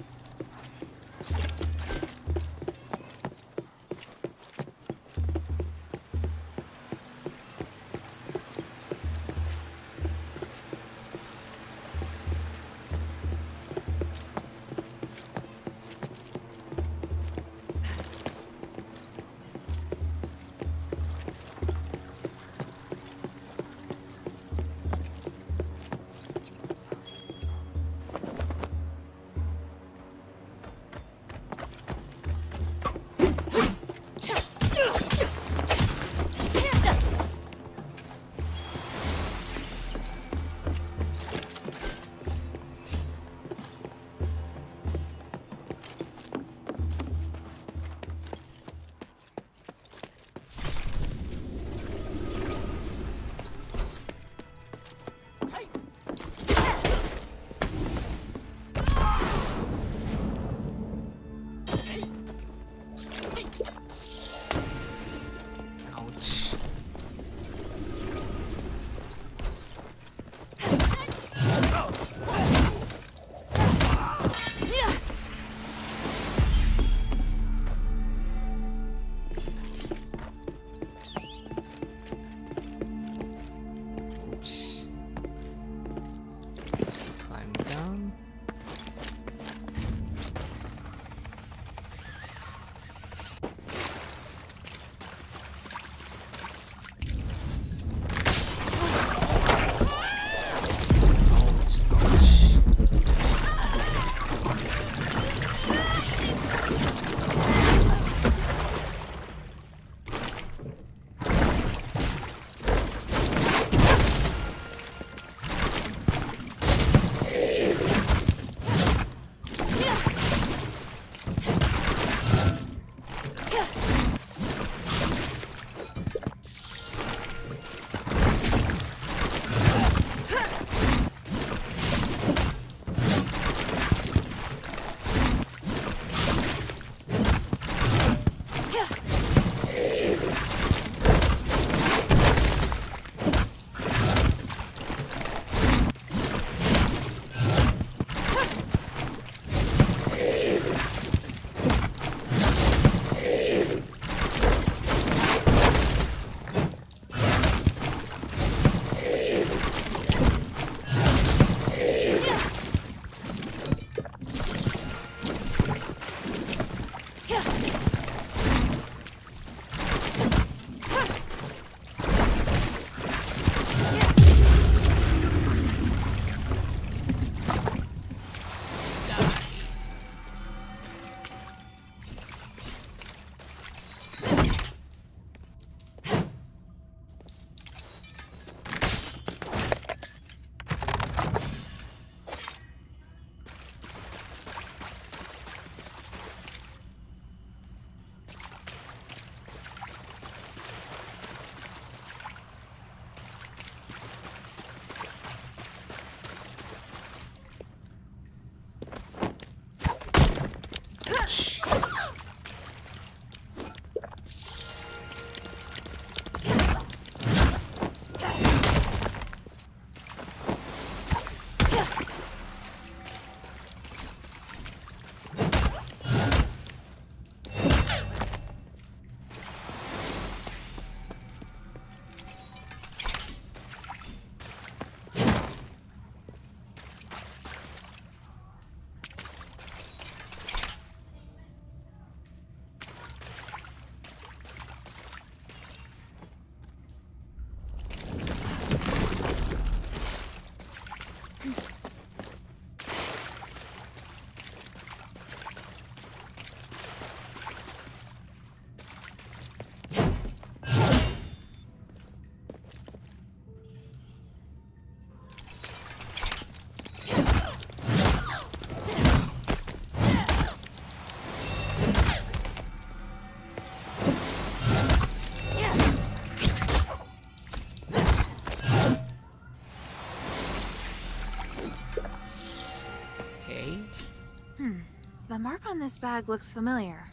mark on this bag looks familiar.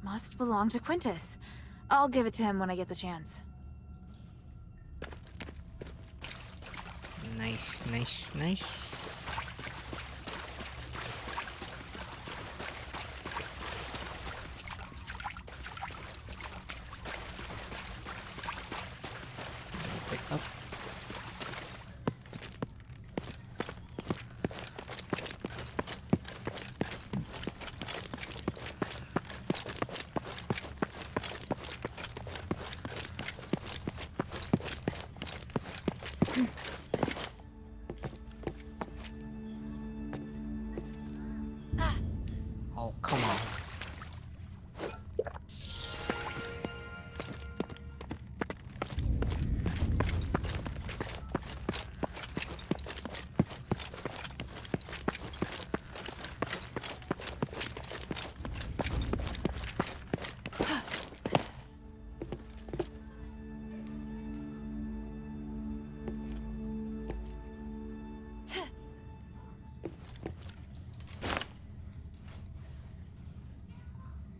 Must belong to Quintus. I'll give it to him when I get the chance. Nice, nice, nice. Pick up. Oh, come on.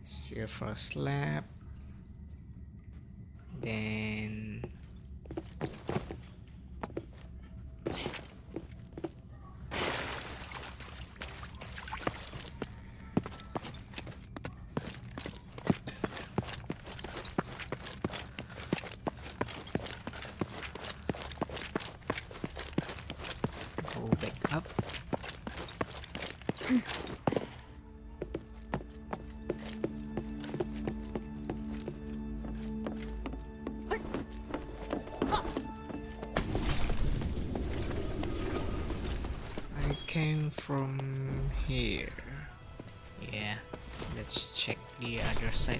Silver slab. Then go back up. I came from here. Yeah, let's check the other side.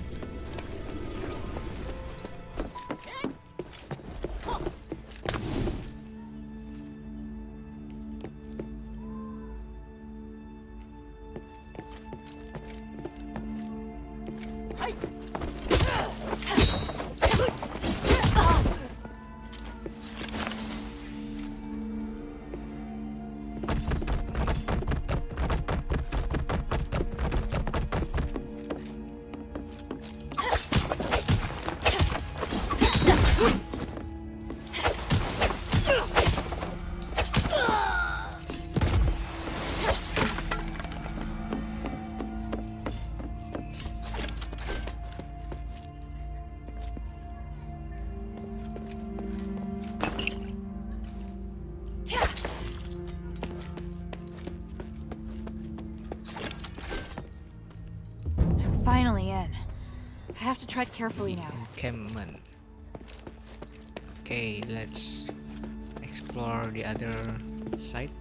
Finally in. I have to tread carefully now. Encampment. Okay, let's explore the other side.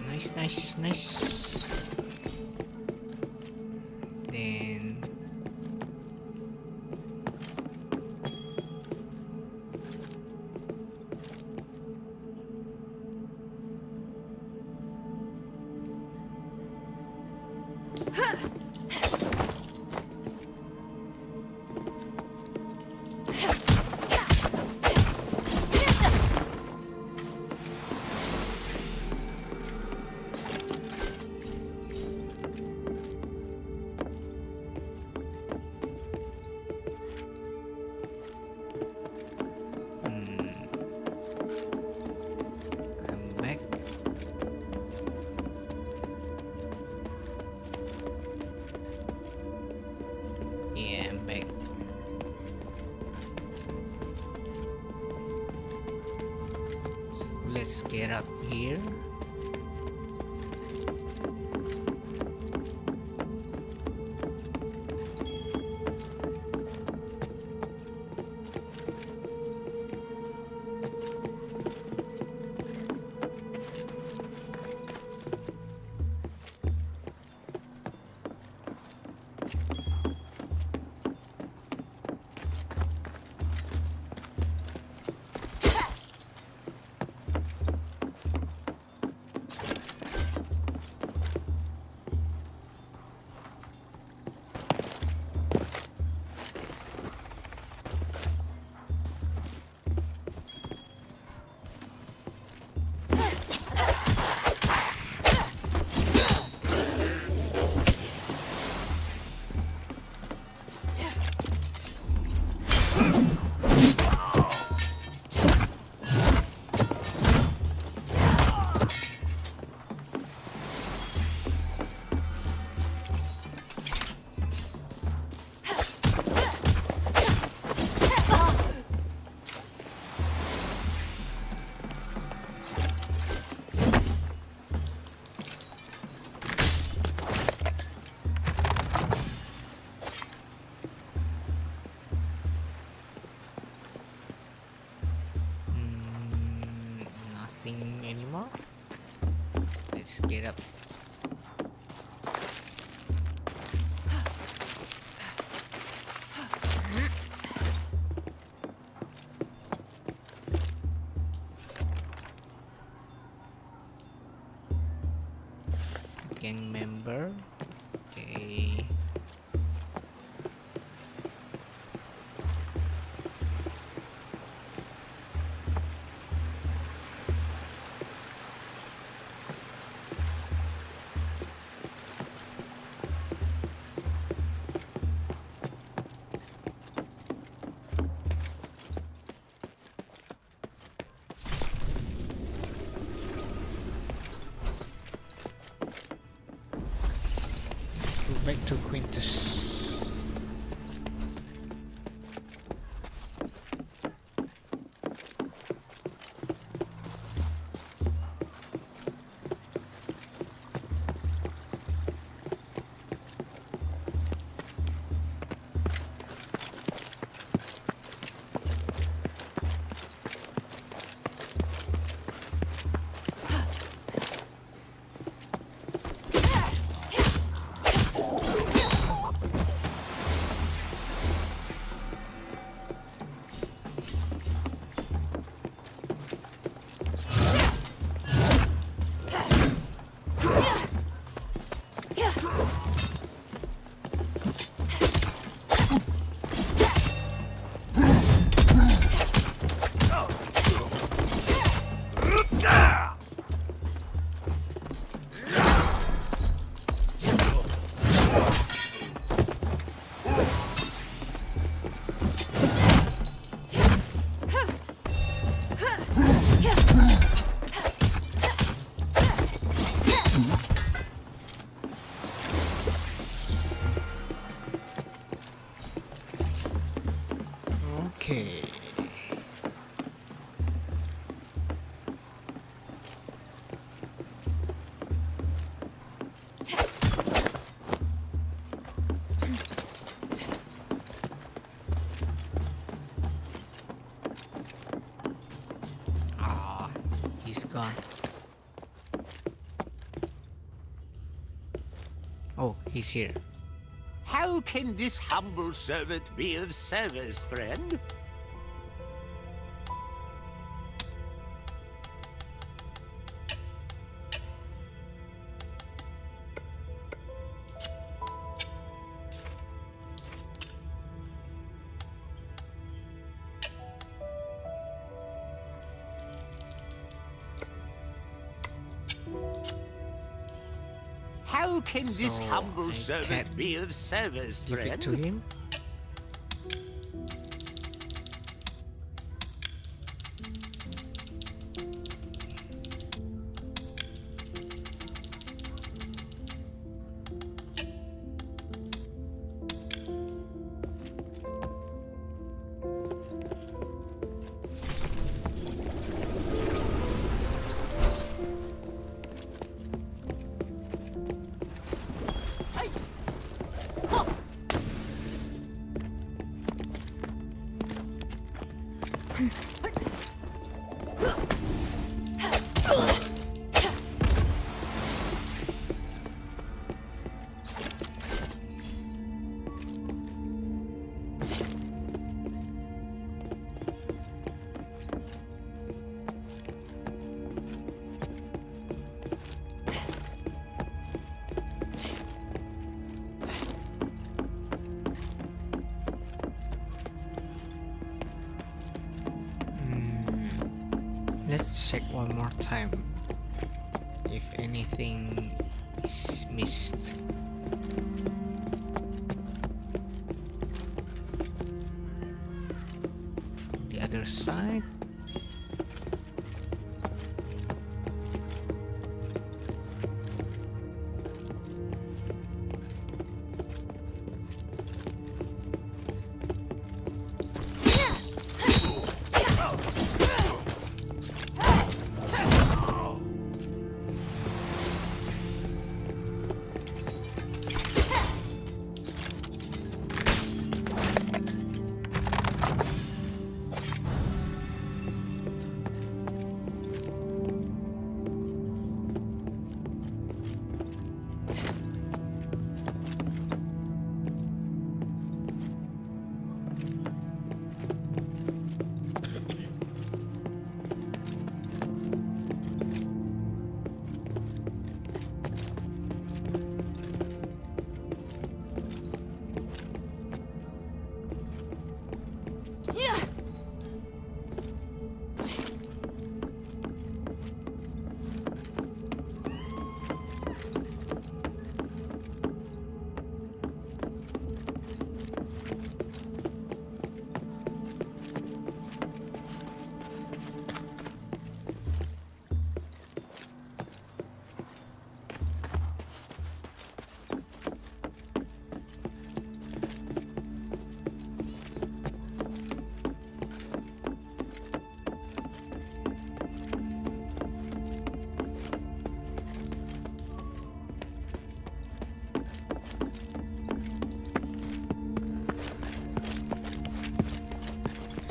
Nice, nice, nice. Then I'm back. Yeah, I'm back. So let's get up here. Nothing anymore. Let's get up. Gang member. Okay. Let's go back to Quintus. Okay. Ah, he's gone. Oh, he's here. How can this humble servant be of service, friend? How can this So humble I servant can't be of service, give friend? it to him. Let's check one more time if anything is missed. The other side.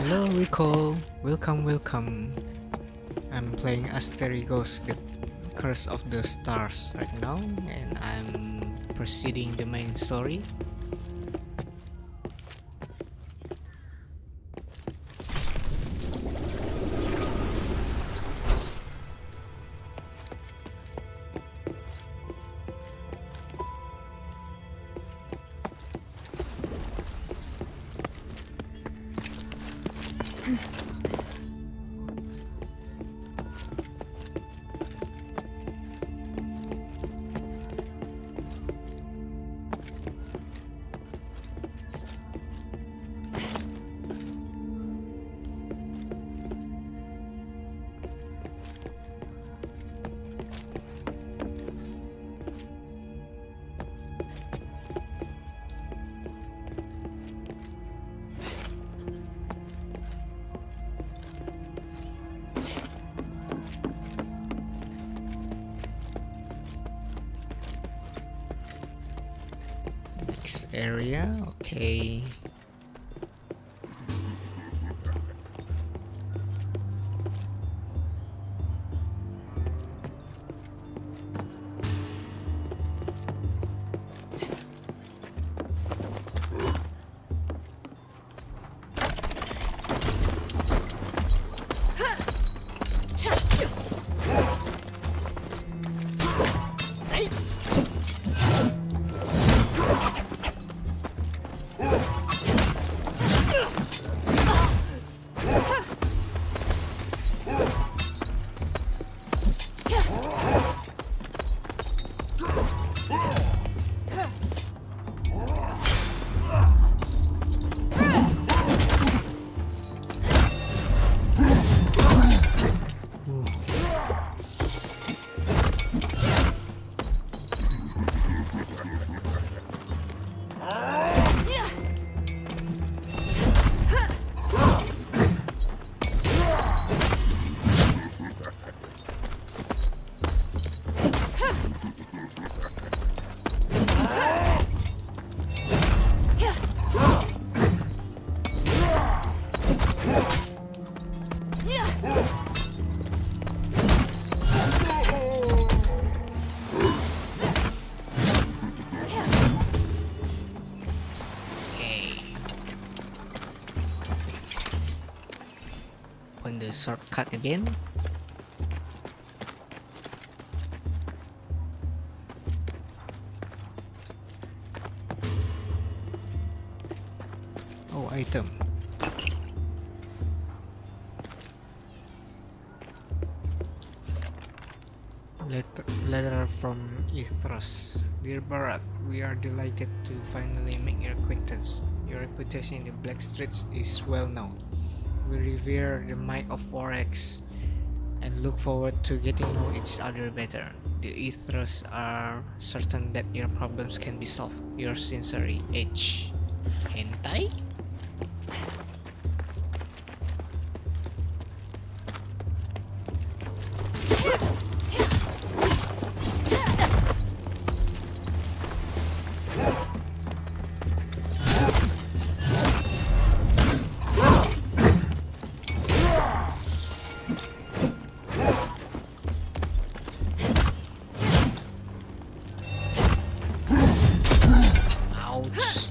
Hello Recall, welcome. I'm playing Asterigos, the Curse of the Stars right now, and I'm proceeding the main story. Next area, okay. shortcut again? Oh, item. Letter from Ethros. Dear Barat, we are delighted to finally make your acquaintance. Your reputation in the Black Streets is well known. We revere the might of Oryx and look forward to getting to know each other better. The Ethros are certain that your problems can be solved. Yours sincerely, H. Hentai? Ouch.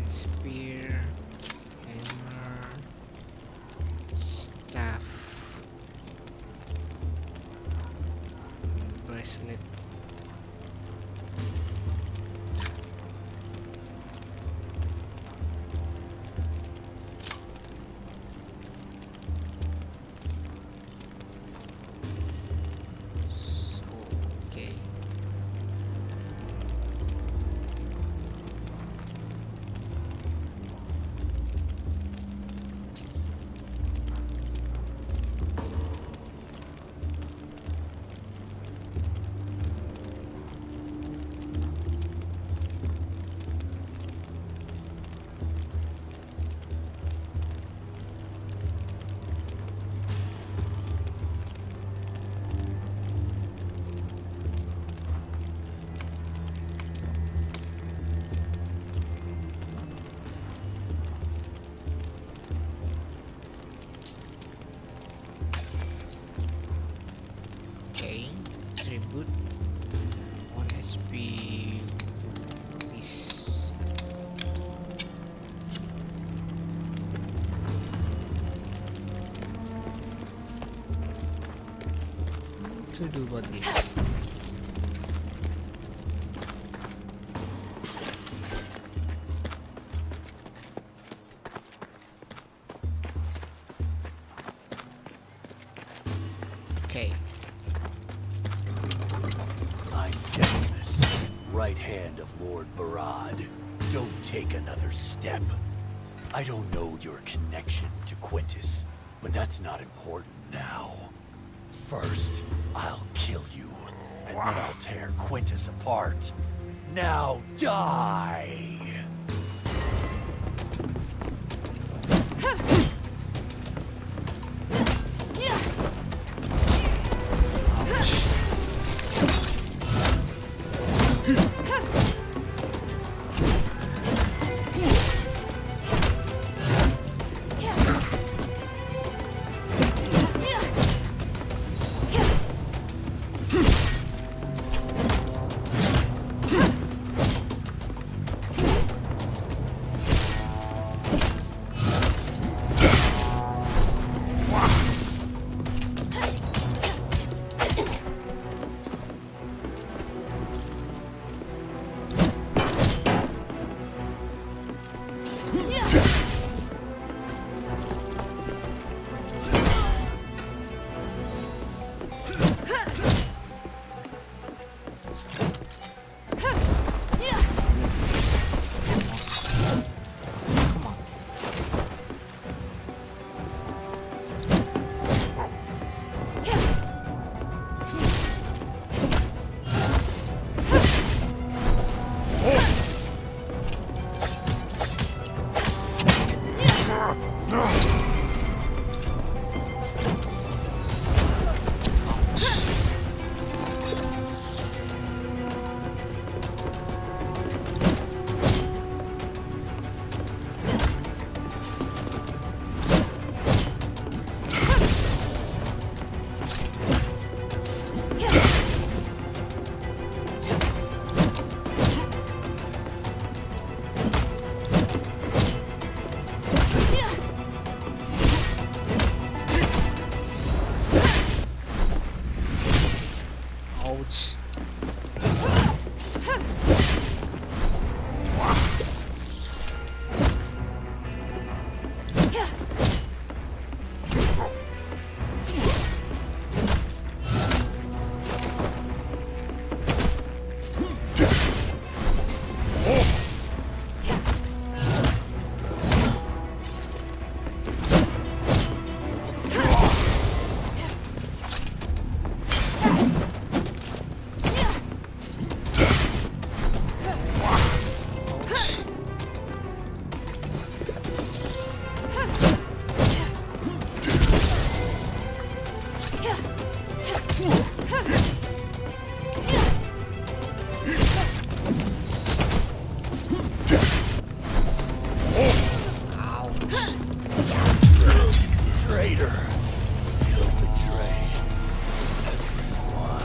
Spear, hammer, staff, bracelet. So, okay. Okay, tribute 1 HP. Please. To do about this. Okay. I'm Decimus, right hand of Lord Barad. Don't take another step. I don't know your connection to Quintus, but that's not important now. First, I'll kill you, and then I'll tear Quintus apart. Now die! Ouch. Traitor! You'll betray everyone.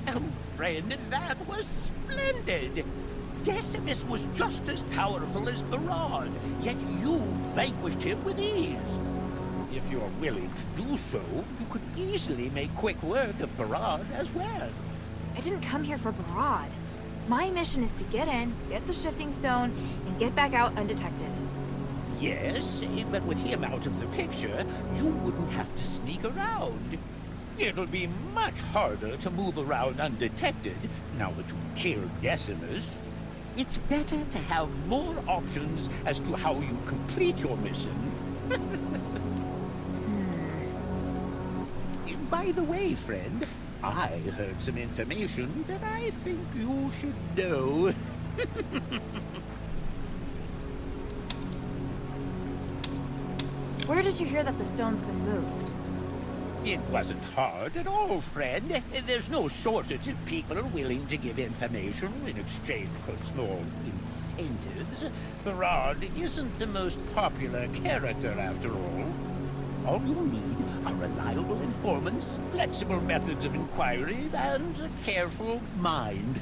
Oh, friend, that was splendid! Decimus was just as powerful as Barad, yet you vanquished him with ease. If you're willing to do so, you could easily make quick work of Barad as well. I didn't come here for Barad. My mission is to get in, get the shifting stone, and get back out undetected. Yes, but with him out of the picture, you wouldn't have to sneak around. It'll be much harder to move around undetected now that you've killed Decimus. It's better to have more options as to how you complete your mission. By the way, friend, I heard some information that I think you should know. Where did you hear that the stone's been moved? It wasn't hard at all, friend. There's no shortage of people willing to give information in exchange for small incentives. Barad isn't the most popular character, after all. All you need are reliable informants, flexible methods of inquiry, and a careful mind.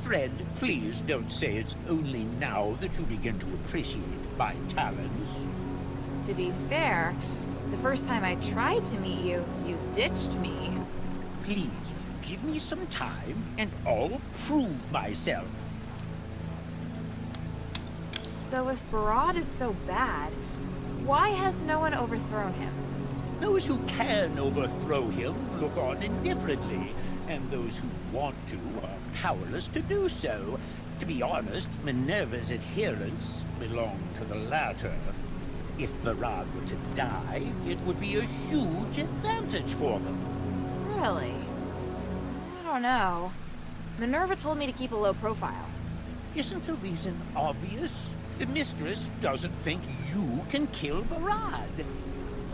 Friend, please don't say it's only now that you begin to appreciate my talents. To be fair, the first time I tried to meet you, you ditched me. Please, give me some time, and I'll prove myself. So if Barad is so bad, why has no one overthrown him? Those who can overthrow him look on indifferently. and those who want to are powerless to do so. To be honest, Minerva's adherents belong to the latter. If Barad were to die, it would be a huge advantage for them. Really? I don't know. Minerva told me to keep a low profile. Isn't the reason obvious? The mistress doesn't think you can kill Barad.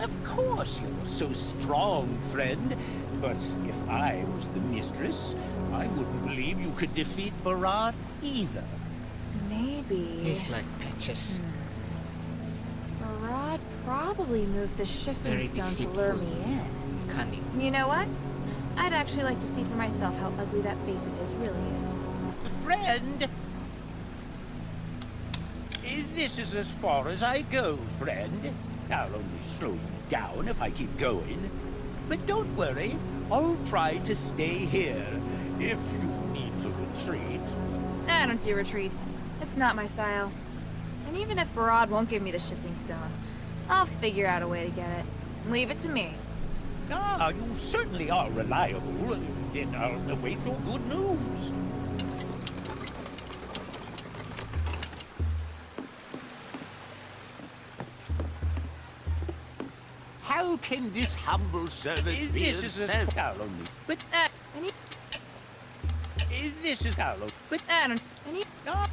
Of course you're so strong, friend. But if I was the mistress, I wouldn't believe you could defeat Barad either. Maybe. He's like Patches. Barad probably moved the shifting Very stone to lure me in. Cunning. You know what? I'd actually like to see for myself how ugly that face of his really is. Friend! This is as far as I go, friend. I'll only slow you down if I keep going. But don't worry, I'll try to stay here. If you need to retreat. I don't do retreats. It's not my style. And even if Barad won't give me the shifting stone, I'll figure out a way to get it. Leave it to me. Ah, you certainly are reliable. Then I'll await your good news. How can this humble servant be of self only? But I need... this is Carlo. But I don't... I need... ah.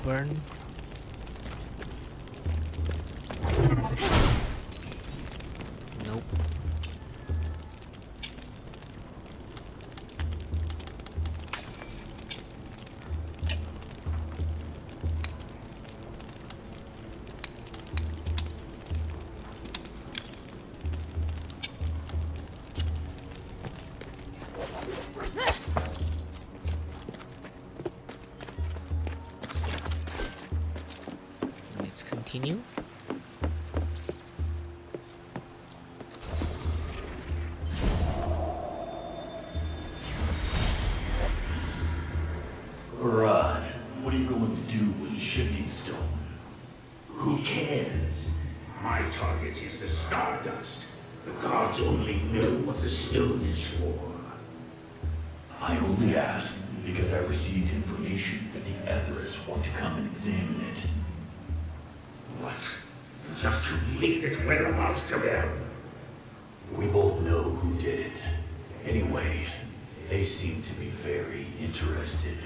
Burn. Nope. Let's continue. Who cares? My target is the Stardust. The gods only know what the stone is for. I only ask because I received information that the Etherists want to come and examine it. What? Just to leak its whereabouts to them? We both know who did it. Anyway, they seem to be very interested.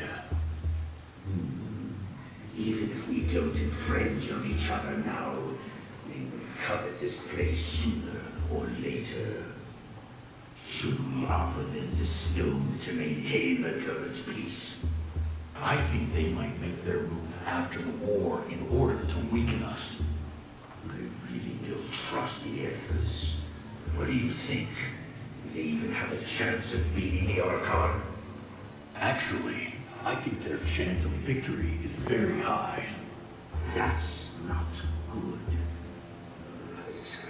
Even if we don't infringe on each other now, they will covet this place sooner or later. Should we offer them the stone to maintain the gods' peace? I think they might make their move after the war in order to weaken us. I really don't trust the Ethers. What do you think? Do they even have a chance of beating the Archon? Actually, I think their chance of victory is very high. That's not good.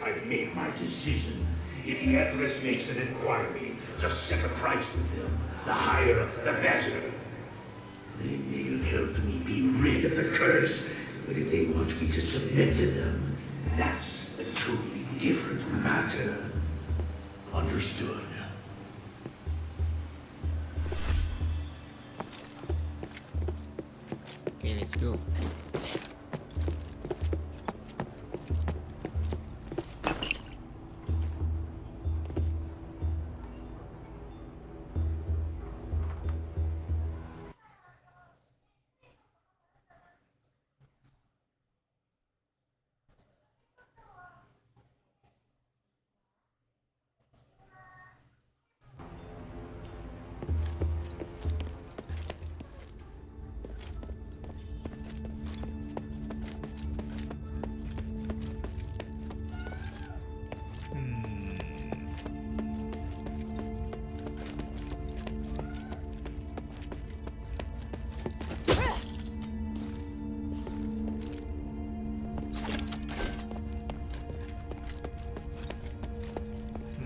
I've made my decision. If the Etherist makes an inquiry, just set a price with them. The higher, the better. They may help me be rid of the curse, but if they want me to submit to them, that's a totally different matter. Understood. Okay, let's go.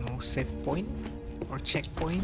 No save point or checkpoint.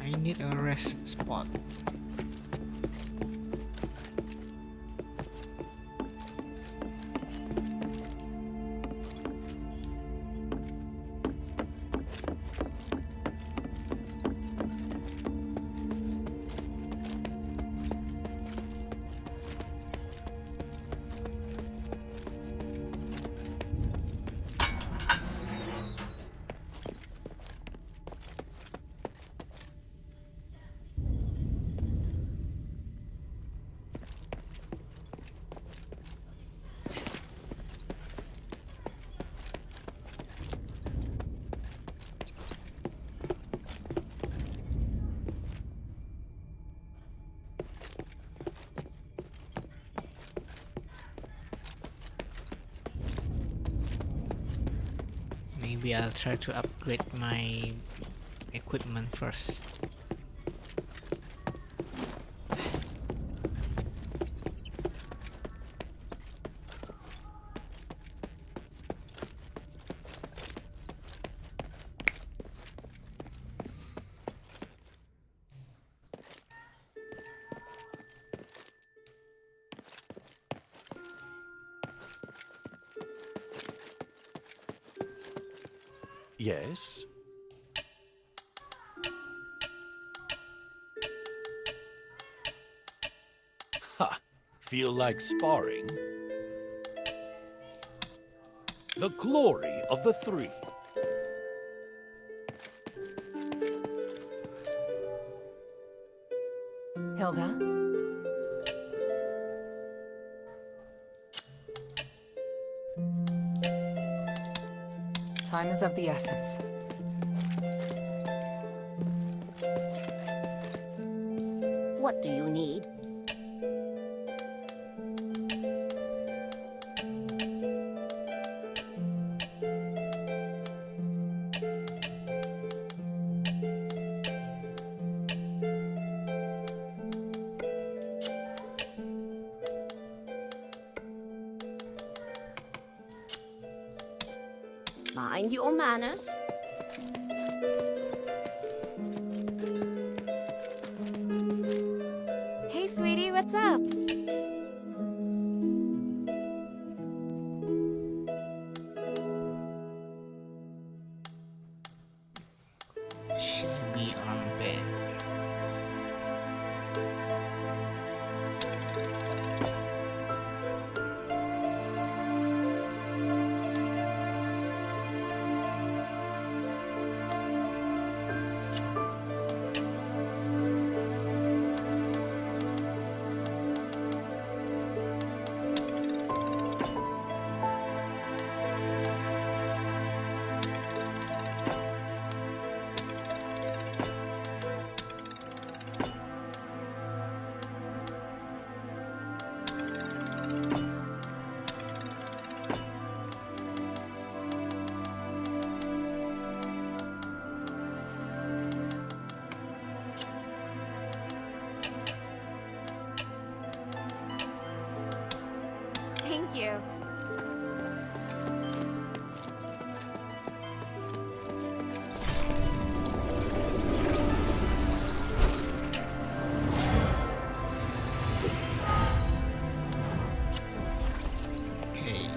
I need a rest spot. Maybe I'll try to upgrade my equipment first. Yes? Ha! Feel like sparring? The glory of the three. Hilda? Time is of the essence. What do you need? Mind your manners. Hey, sweetie, what's up? Shabby armband. Thank you. Okay.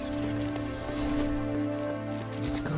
Let's go.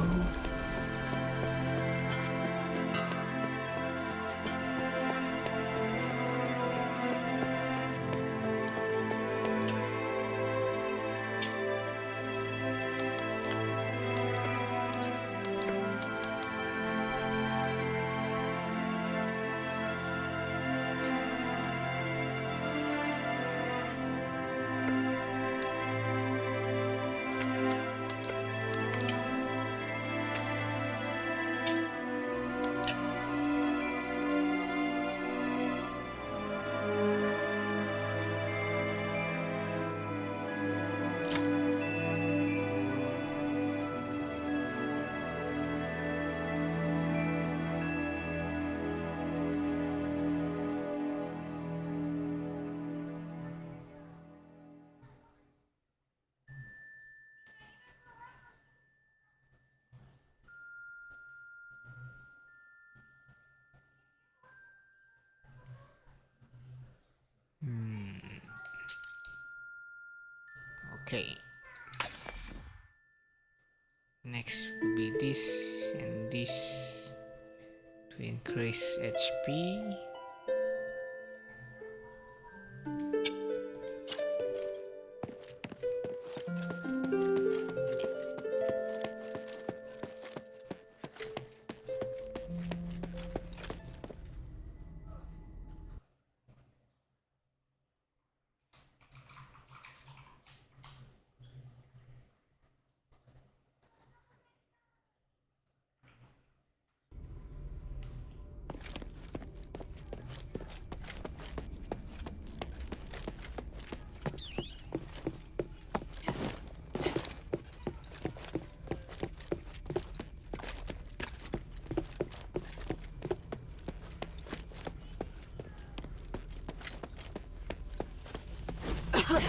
Okay. Next will be this and this to increase HP. Run!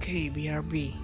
Okay, BRB.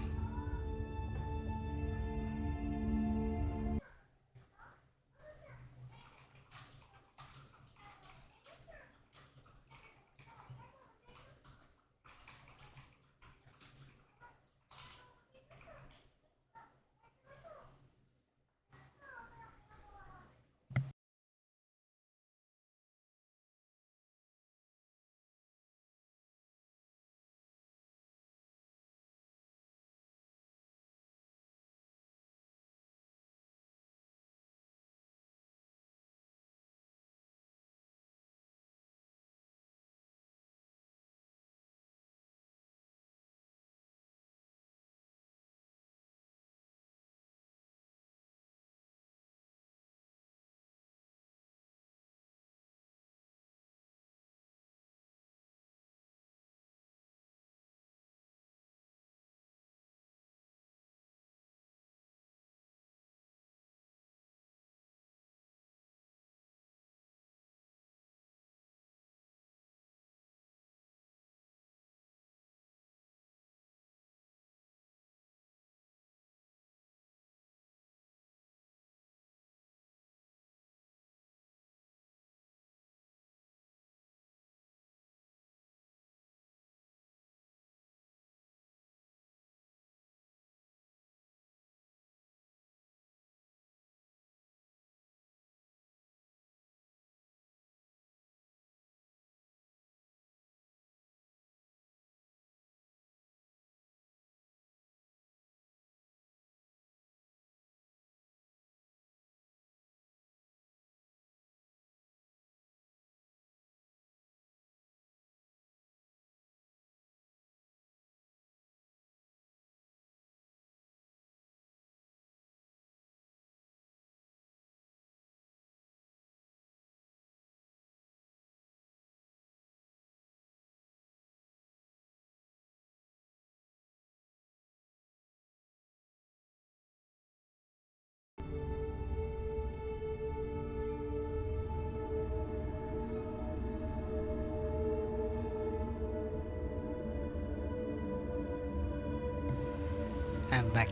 I'm back.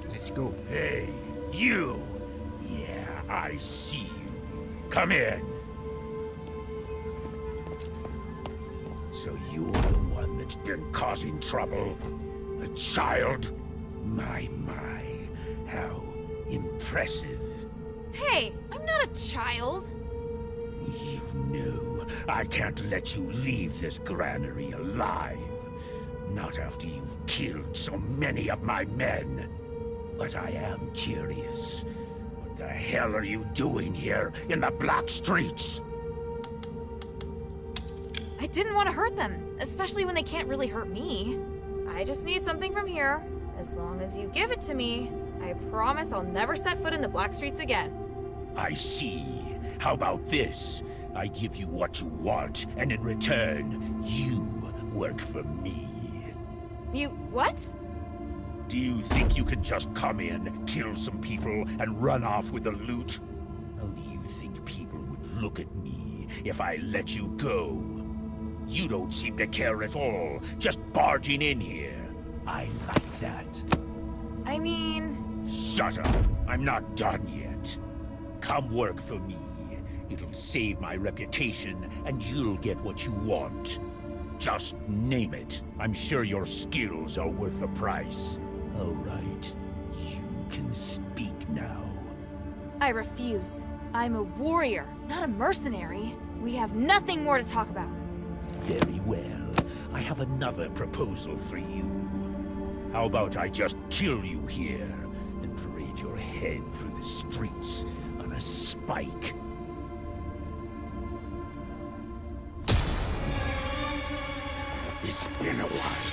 Let's go. Hey, you! Yeah, I see you. Come in. So you're the one that's been causing trouble? A child? My, how impressive. Hey, I'm not a child. You knew. I can't let you leave this granary alive. Not after you've killed so many of my men. But I am curious. What the hell are you doing here in the black streets? I didn't want to hurt them, especially when they can't really hurt me. I just need something from here. As long as you give it to me, I promise I'll never set foot in the black streets again. I see. How about this? I give you what you want, and in return, you work for me. You... what? Do you think you can just come in, kill some people, and run off with the loot? How do you think people would look at me if I let you go? You don't seem to care at all, just barging in here. I like that. I mean... Shut up. I'm not done yet. Come work for me. It'll save my reputation, and you'll get what you want. Just name it. I'm sure your skills are worth the price. All right. You can speak now. I refuse. I'm a warrior, not a mercenary. We have nothing more to talk about. Very well. I have another proposal for you. How about I just kill you here and parade your head through the streets on a spike? It's been a while.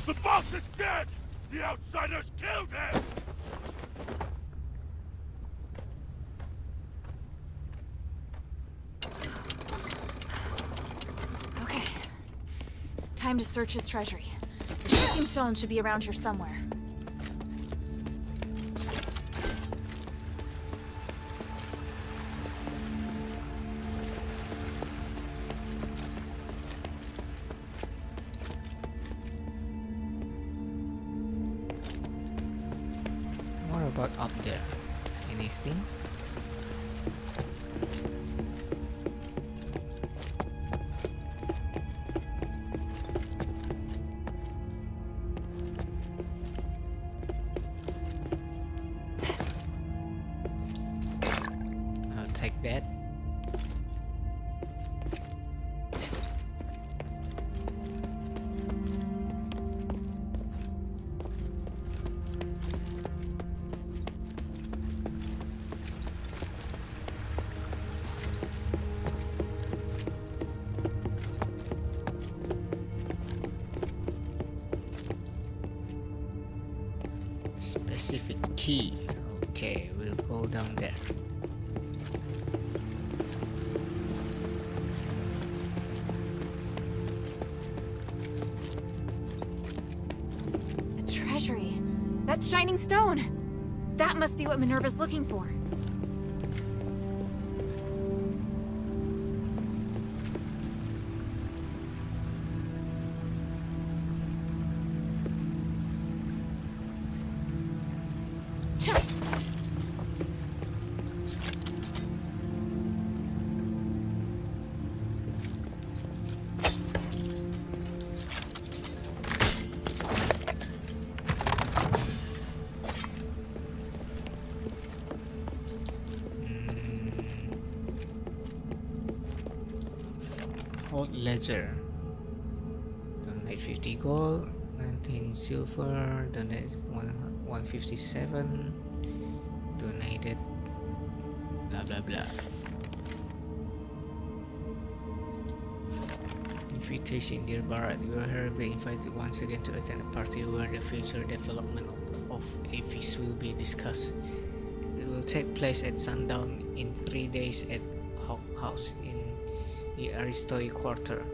The boss is dead! The outsiders killed him! Okay. Time to search his treasury. The shifting stone should be around here somewhere. What about up there? Anything? I'll take that. Specific key. Okay, we'll go down there. The treasury. That shining stone! That must be what Minerva's looking for. Check. Old ledger. Donate 50 gold, 19 silver, donate 157, donated, blah blah blah. Invitation, dear Barat, you are hereby invited once again to attend a party where the future development of Aphis will be discussed. It will take place at sundown in 3 days at Hawk House in the Aristoi Quarter.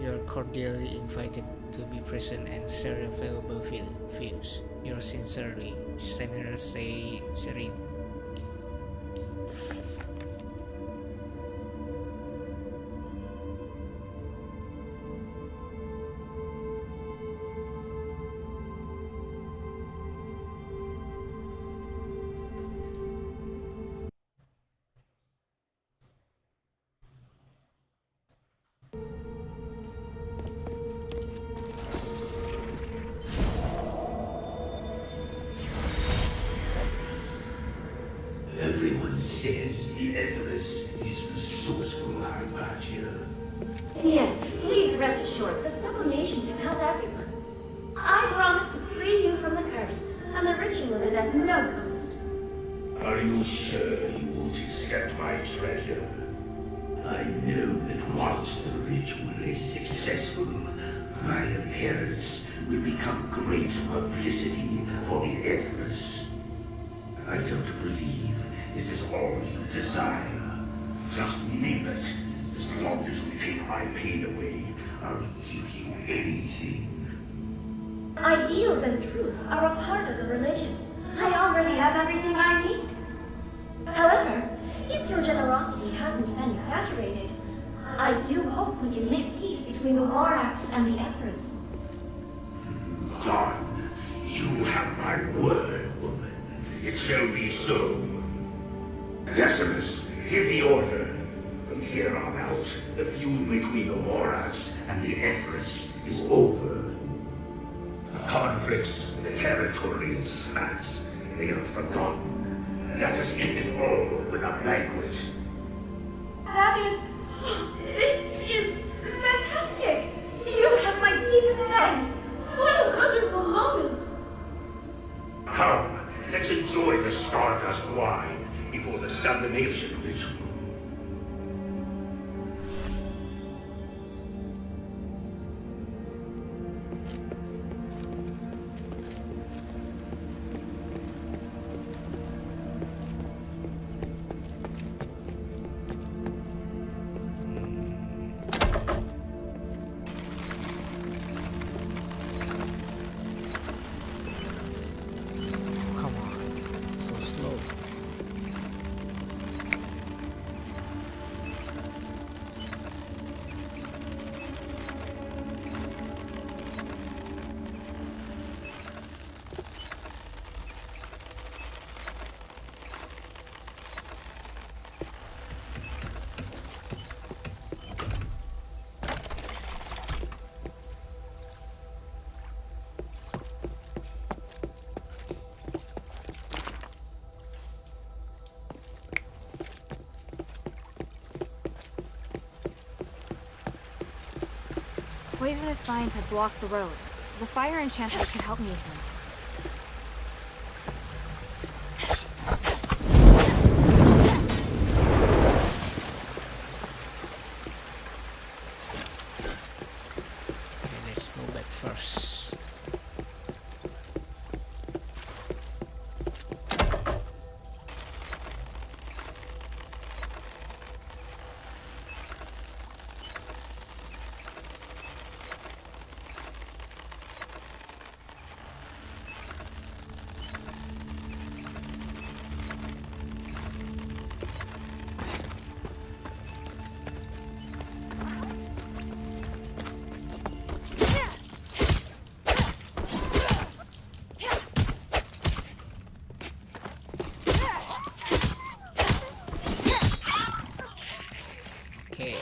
You are cordially invited to be present and share available views. Yours sincerely, Senator Serene. Everyone says the Asterigos is resourceful, Hypatia. Yes, please rest assured, the sublimation can help everyone. I promise to free you from the curse, and the ritual is at no cost. Are you sure you won't accept my treasure? I know that once the ritual is successful, my appearance will become great publicity for the Asterigos. I don't believe this is all you desire. Just name it. As long as you take my pain away, I'll give you anything. Ideals and truth are a part of the religion. I already have everything I need. However, if your generosity hasn't been exaggerated, I do hope we can make peace between the Warax and the Empress. Done. You have my word, woman. It shall be so. Decimus, give the order. From here on out, the feud between the Warax and the Empress is over. The conflicts, the territorial spats, they are forgotten. Let us end it all with a banquet. That is... this is fantastic! You have my deepest thanks! What a wonderful moment! Come, let's enjoy the Stardust wine before the sublimation ritual. poisonous vines have blocked the road. The fire enchanter could help me with them. Okay, let's go back first. Okay.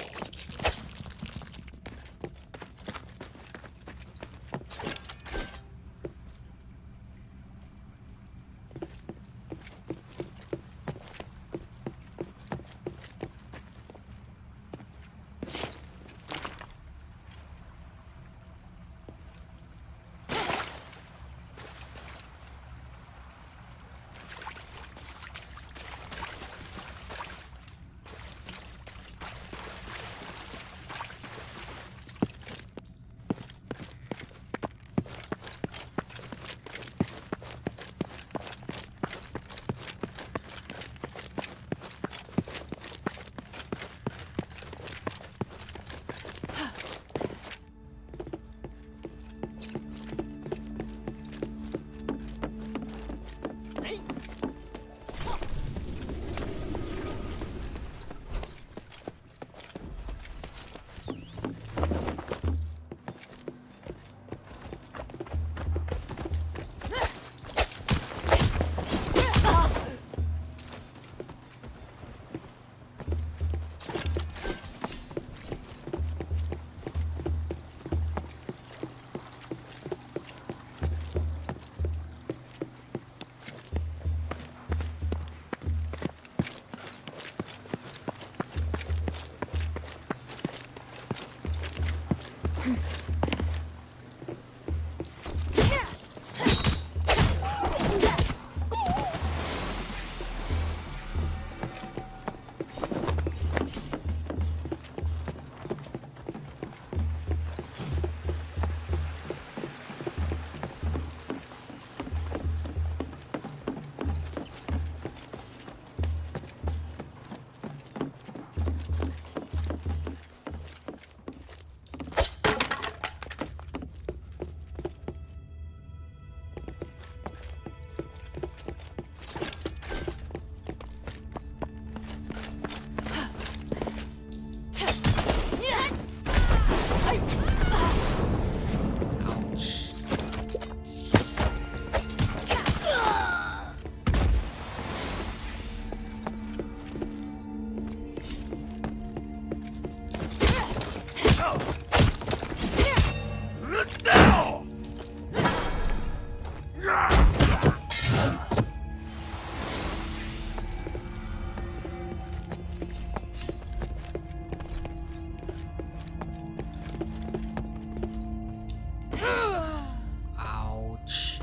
Ouch.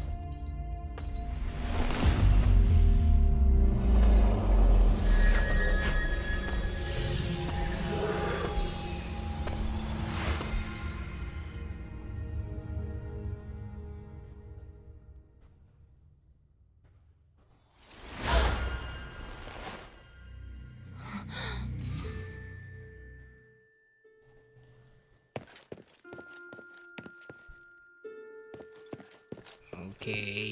Okay.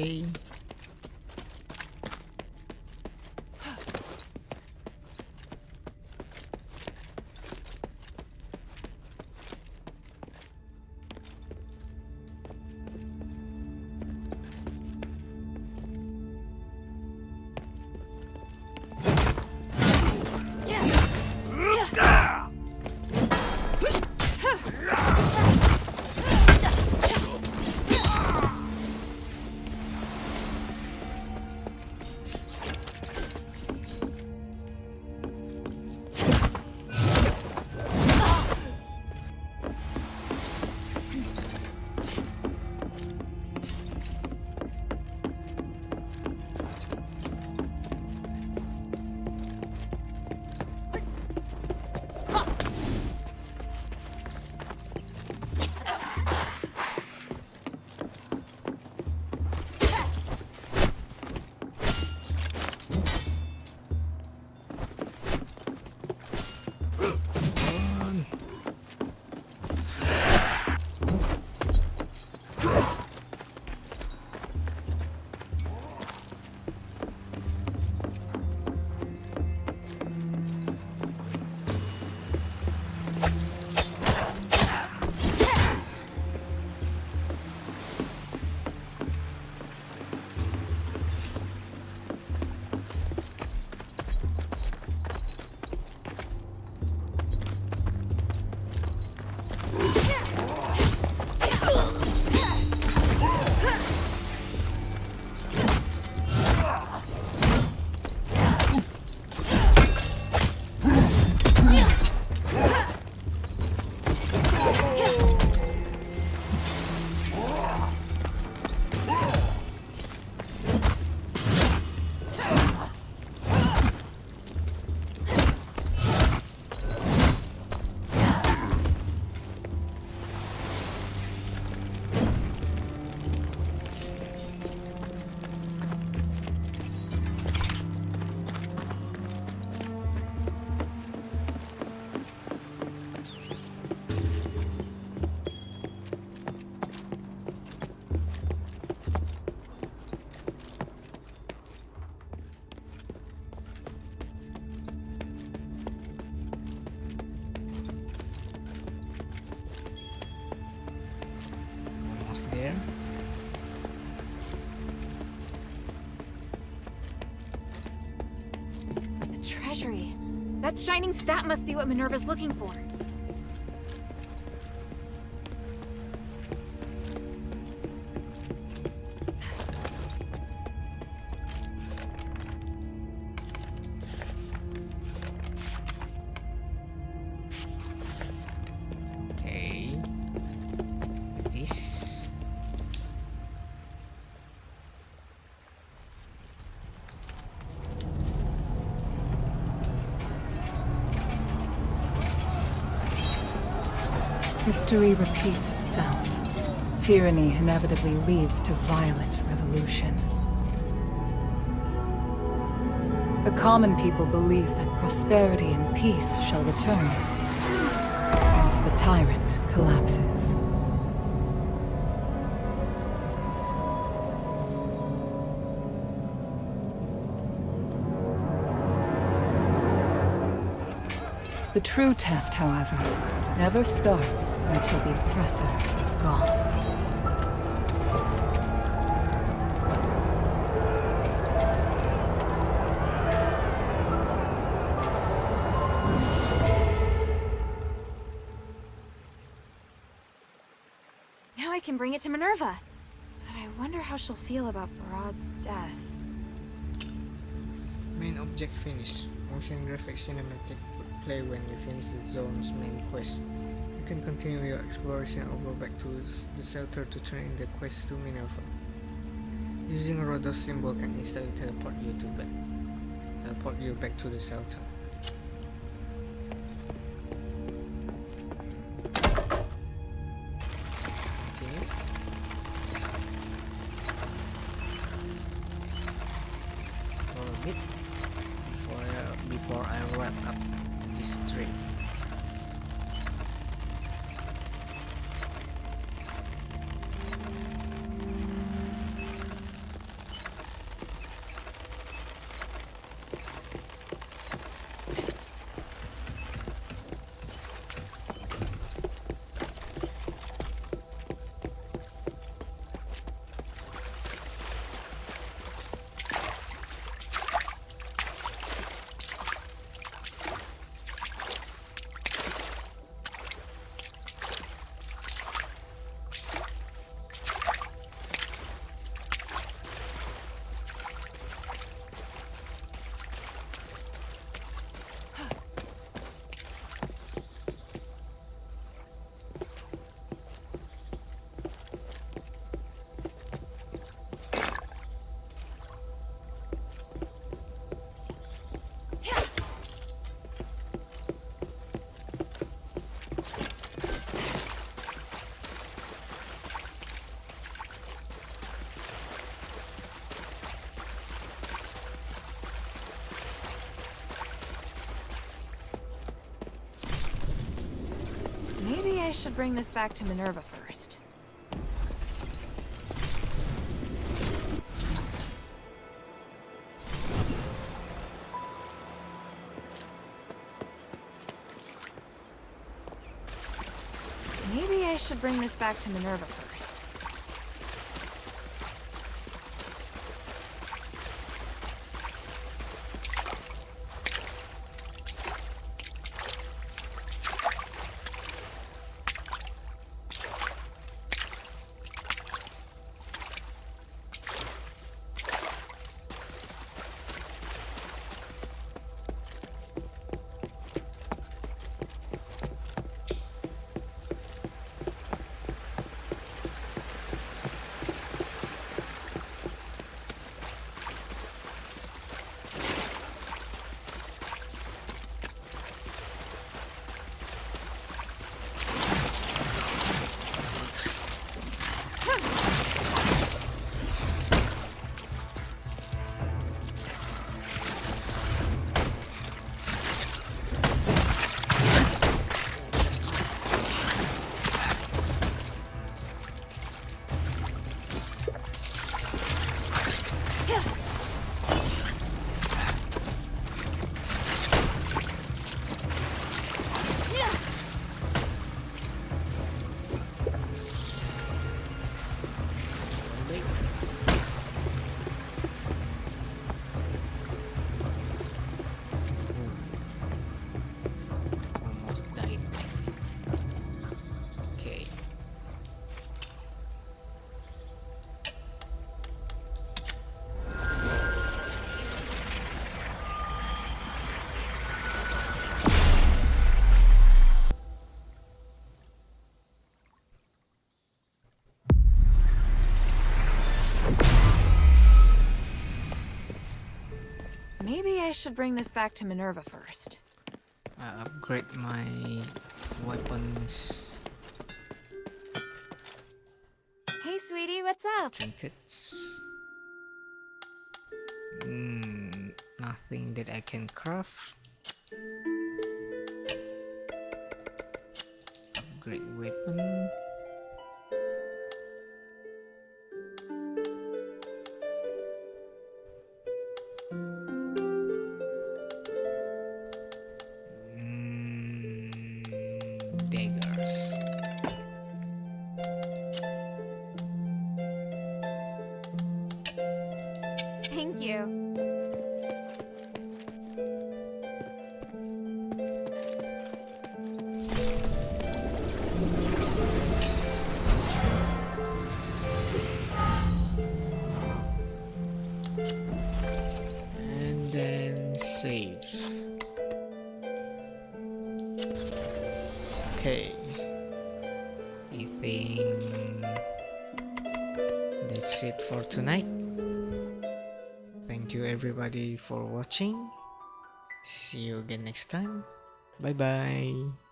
Okay. Almost there. The treasury. That shining stat must be what Minerva's looking for. Okay. This. History repeats itself. Tyranny inevitably leads to violent revolution. The common people believe that prosperity and peace shall return as the tyrant collapses. The true test, however, never starts until the oppressor is gone. Now I can bring it to Minerva. But I wonder how she'll feel about Barad's death. Main object finished. Motion graphic cinematic would play when you finish the zone's main quest. You can continue your exploration or go back to the shelter to turn in the quest to Minerva. Using a Rhodos symbol can instantly teleport you back to the shelter. Let's continue. For a bit before I wrap up this trip. Maybe I should bring this back to Minerva first. Maybe I should bring this back to Minerva first. Almost died. Okay. Maybe I should bring this back to Minerva first. Upgrade my weapons, Hey, sweetie, what's up? trinkets. Nothing that I can craft. Upgrade weapon. Daggers. Thank you. And then save. Okay. I think that's it for tonight. Thank you everybody for watching. See you again next time. Bye bye.